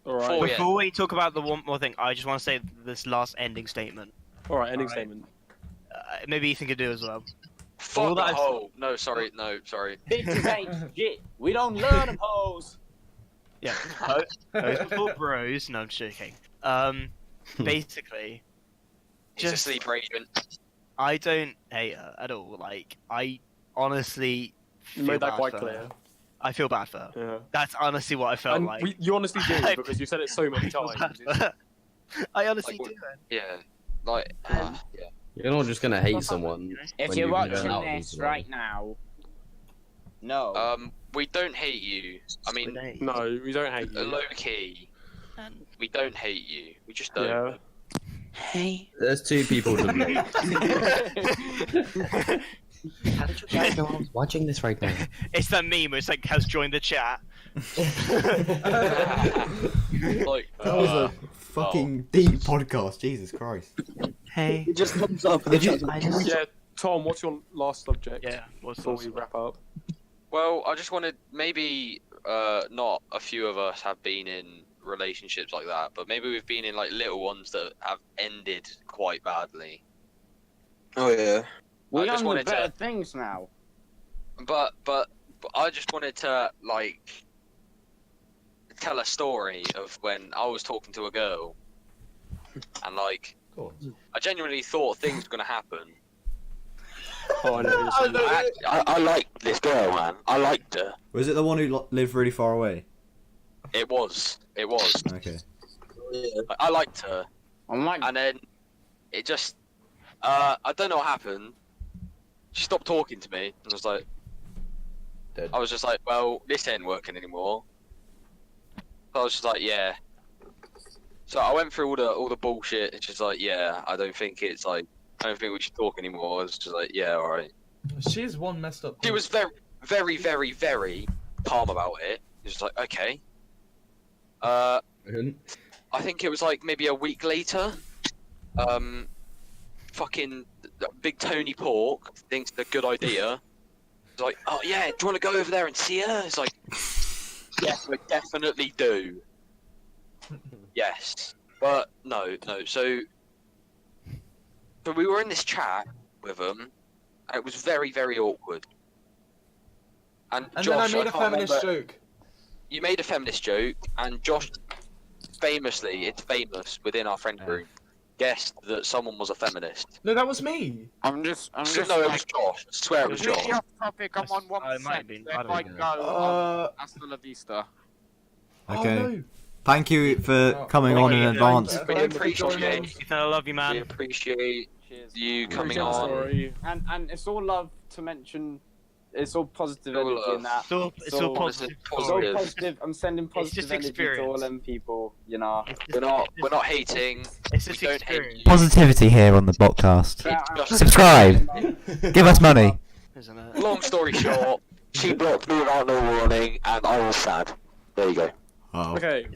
All right. Before we talk about the one more thing, I just want to say this last ending statement. All right, ending statement. Maybe Ethan could do as well. Fuck the hoe. No, sorry. bitches ain't shit. We don't learn them hoes. Yeah. Hoes before bros. No, I'm joking. Basically, Just sleep agent. I don't hate her at all. Like, I honestly You made that bad quite for clear. her. I feel bad for her. Yeah. That's honestly what I felt And like. you honestly do because you said it so many times. I honestly Like, do. Man. Yeah. Like. Yeah. You're not just gonna hate someone. If when you're you've watching been out this with right now, no. We don't hate you. I mean, No, we don't hate you. low key. We don't hate you. We just don't. Yeah. Hey. There's two people to blame. How did you guys know I was watching this right now? It's that meme where it's like, has joined the chat. Like, That was a fucking deep podcast. Jesus Christ. Hey. It just comes up. Yeah, Tom, what's your last subject? Yeah, what's before we wrap up? Well, I just wanted maybe not a few of us have been in relationships like that, but maybe we've been in like little ones that have ended quite badly. Oh yeah. We're just on the wanted better to, things now. but I just wanted to like tell a story of when I was talking to a girl, and like I genuinely thought things were gonna happen. Oh, I liked this girl, man. I liked her. Was it the one who lived really far away? It was. Okay. I liked her. And then it just, I don't know what happened. She stopped talking to me, and I was like, I was just like, well, this ain't working anymore. So I was just like, yeah. So I went through all the bullshit. It's just like, yeah, I don't think we should talk anymore. I was just like, yeah, all right. She is one messed up. She was very, very, very, very calm about it. It was like, okay. I think it was like maybe a week later. Fucking Big Tony Pork thinks it's a good idea. He's like, oh yeah, do you want to go over there and see her? It's like, yes, we definitely do. Yes, but no. So we were in this chat with them, and it was very, very awkward. And Josh, then I made a can't feminist remember- joke. You made a feminist joke, and Josh, famously, it's famous within our friend group, guessed that someone was a feminist. No, that was me. I'm just No, it was Josh. I swear it was Josh. Really off topic. I'm on 1%. it might have been. If I don't I know. go, hasta la vista. Okay. Oh, no. Thank you for coming on in advance. We appreciate Ethan, I love you, We man. appreciate you coming Appreciate the on. story. And it's all love to mention. It's all positive All energy in that. It's all positive. It's all positive. I'm sending positive just energy to all experience. them people. You know. We're not hating. It's We just don't hate experience, you. Positivity here on the BotCast. It's just- Subscribe. Give us money. isn't it? Long story short, she blocked me without no warning, and I was sad. There you go. Oh. Okay.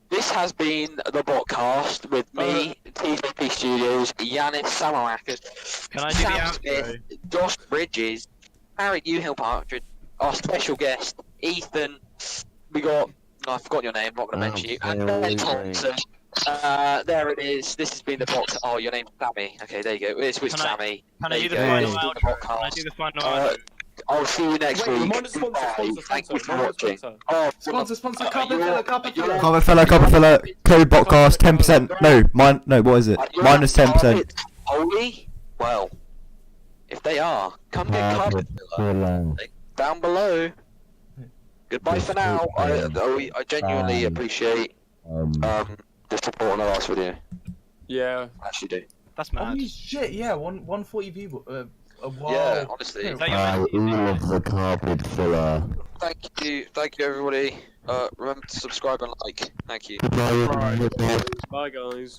This has been the BotCast with me, TVP Studios, Yanis Samarakis, Can I do Sam the Smith, outro? Josh Bridges, Harry Newhill Partridge, our special guest, Ethan. We got, I forgot your name, I'm not going to mention you, and Ben Thompson. There it is. This has been the box. Oh, your name's Sammy. Okay, there you go. It's with Sammy. Can I do the There final you go. outro? Can I do the final Uh, outro? I'll see you next week. Remind us, sponsor. Thank you for Remind us, watching. sponsor. Oh, Sponsor, copper filler. Comment fella, code BotCast 10%. No, what is it? Minus 10%. Holy? Well, if they are, come get covered down below. Goodbye for now. I genuinely appreciate the support on the last video. Yeah. I actually do. That's mad. Holy shit! Yeah, 140 people. Yeah, honestly. All of the carpet filler. Thank you, everybody. Remember to subscribe and like. Thank you. Bye guys.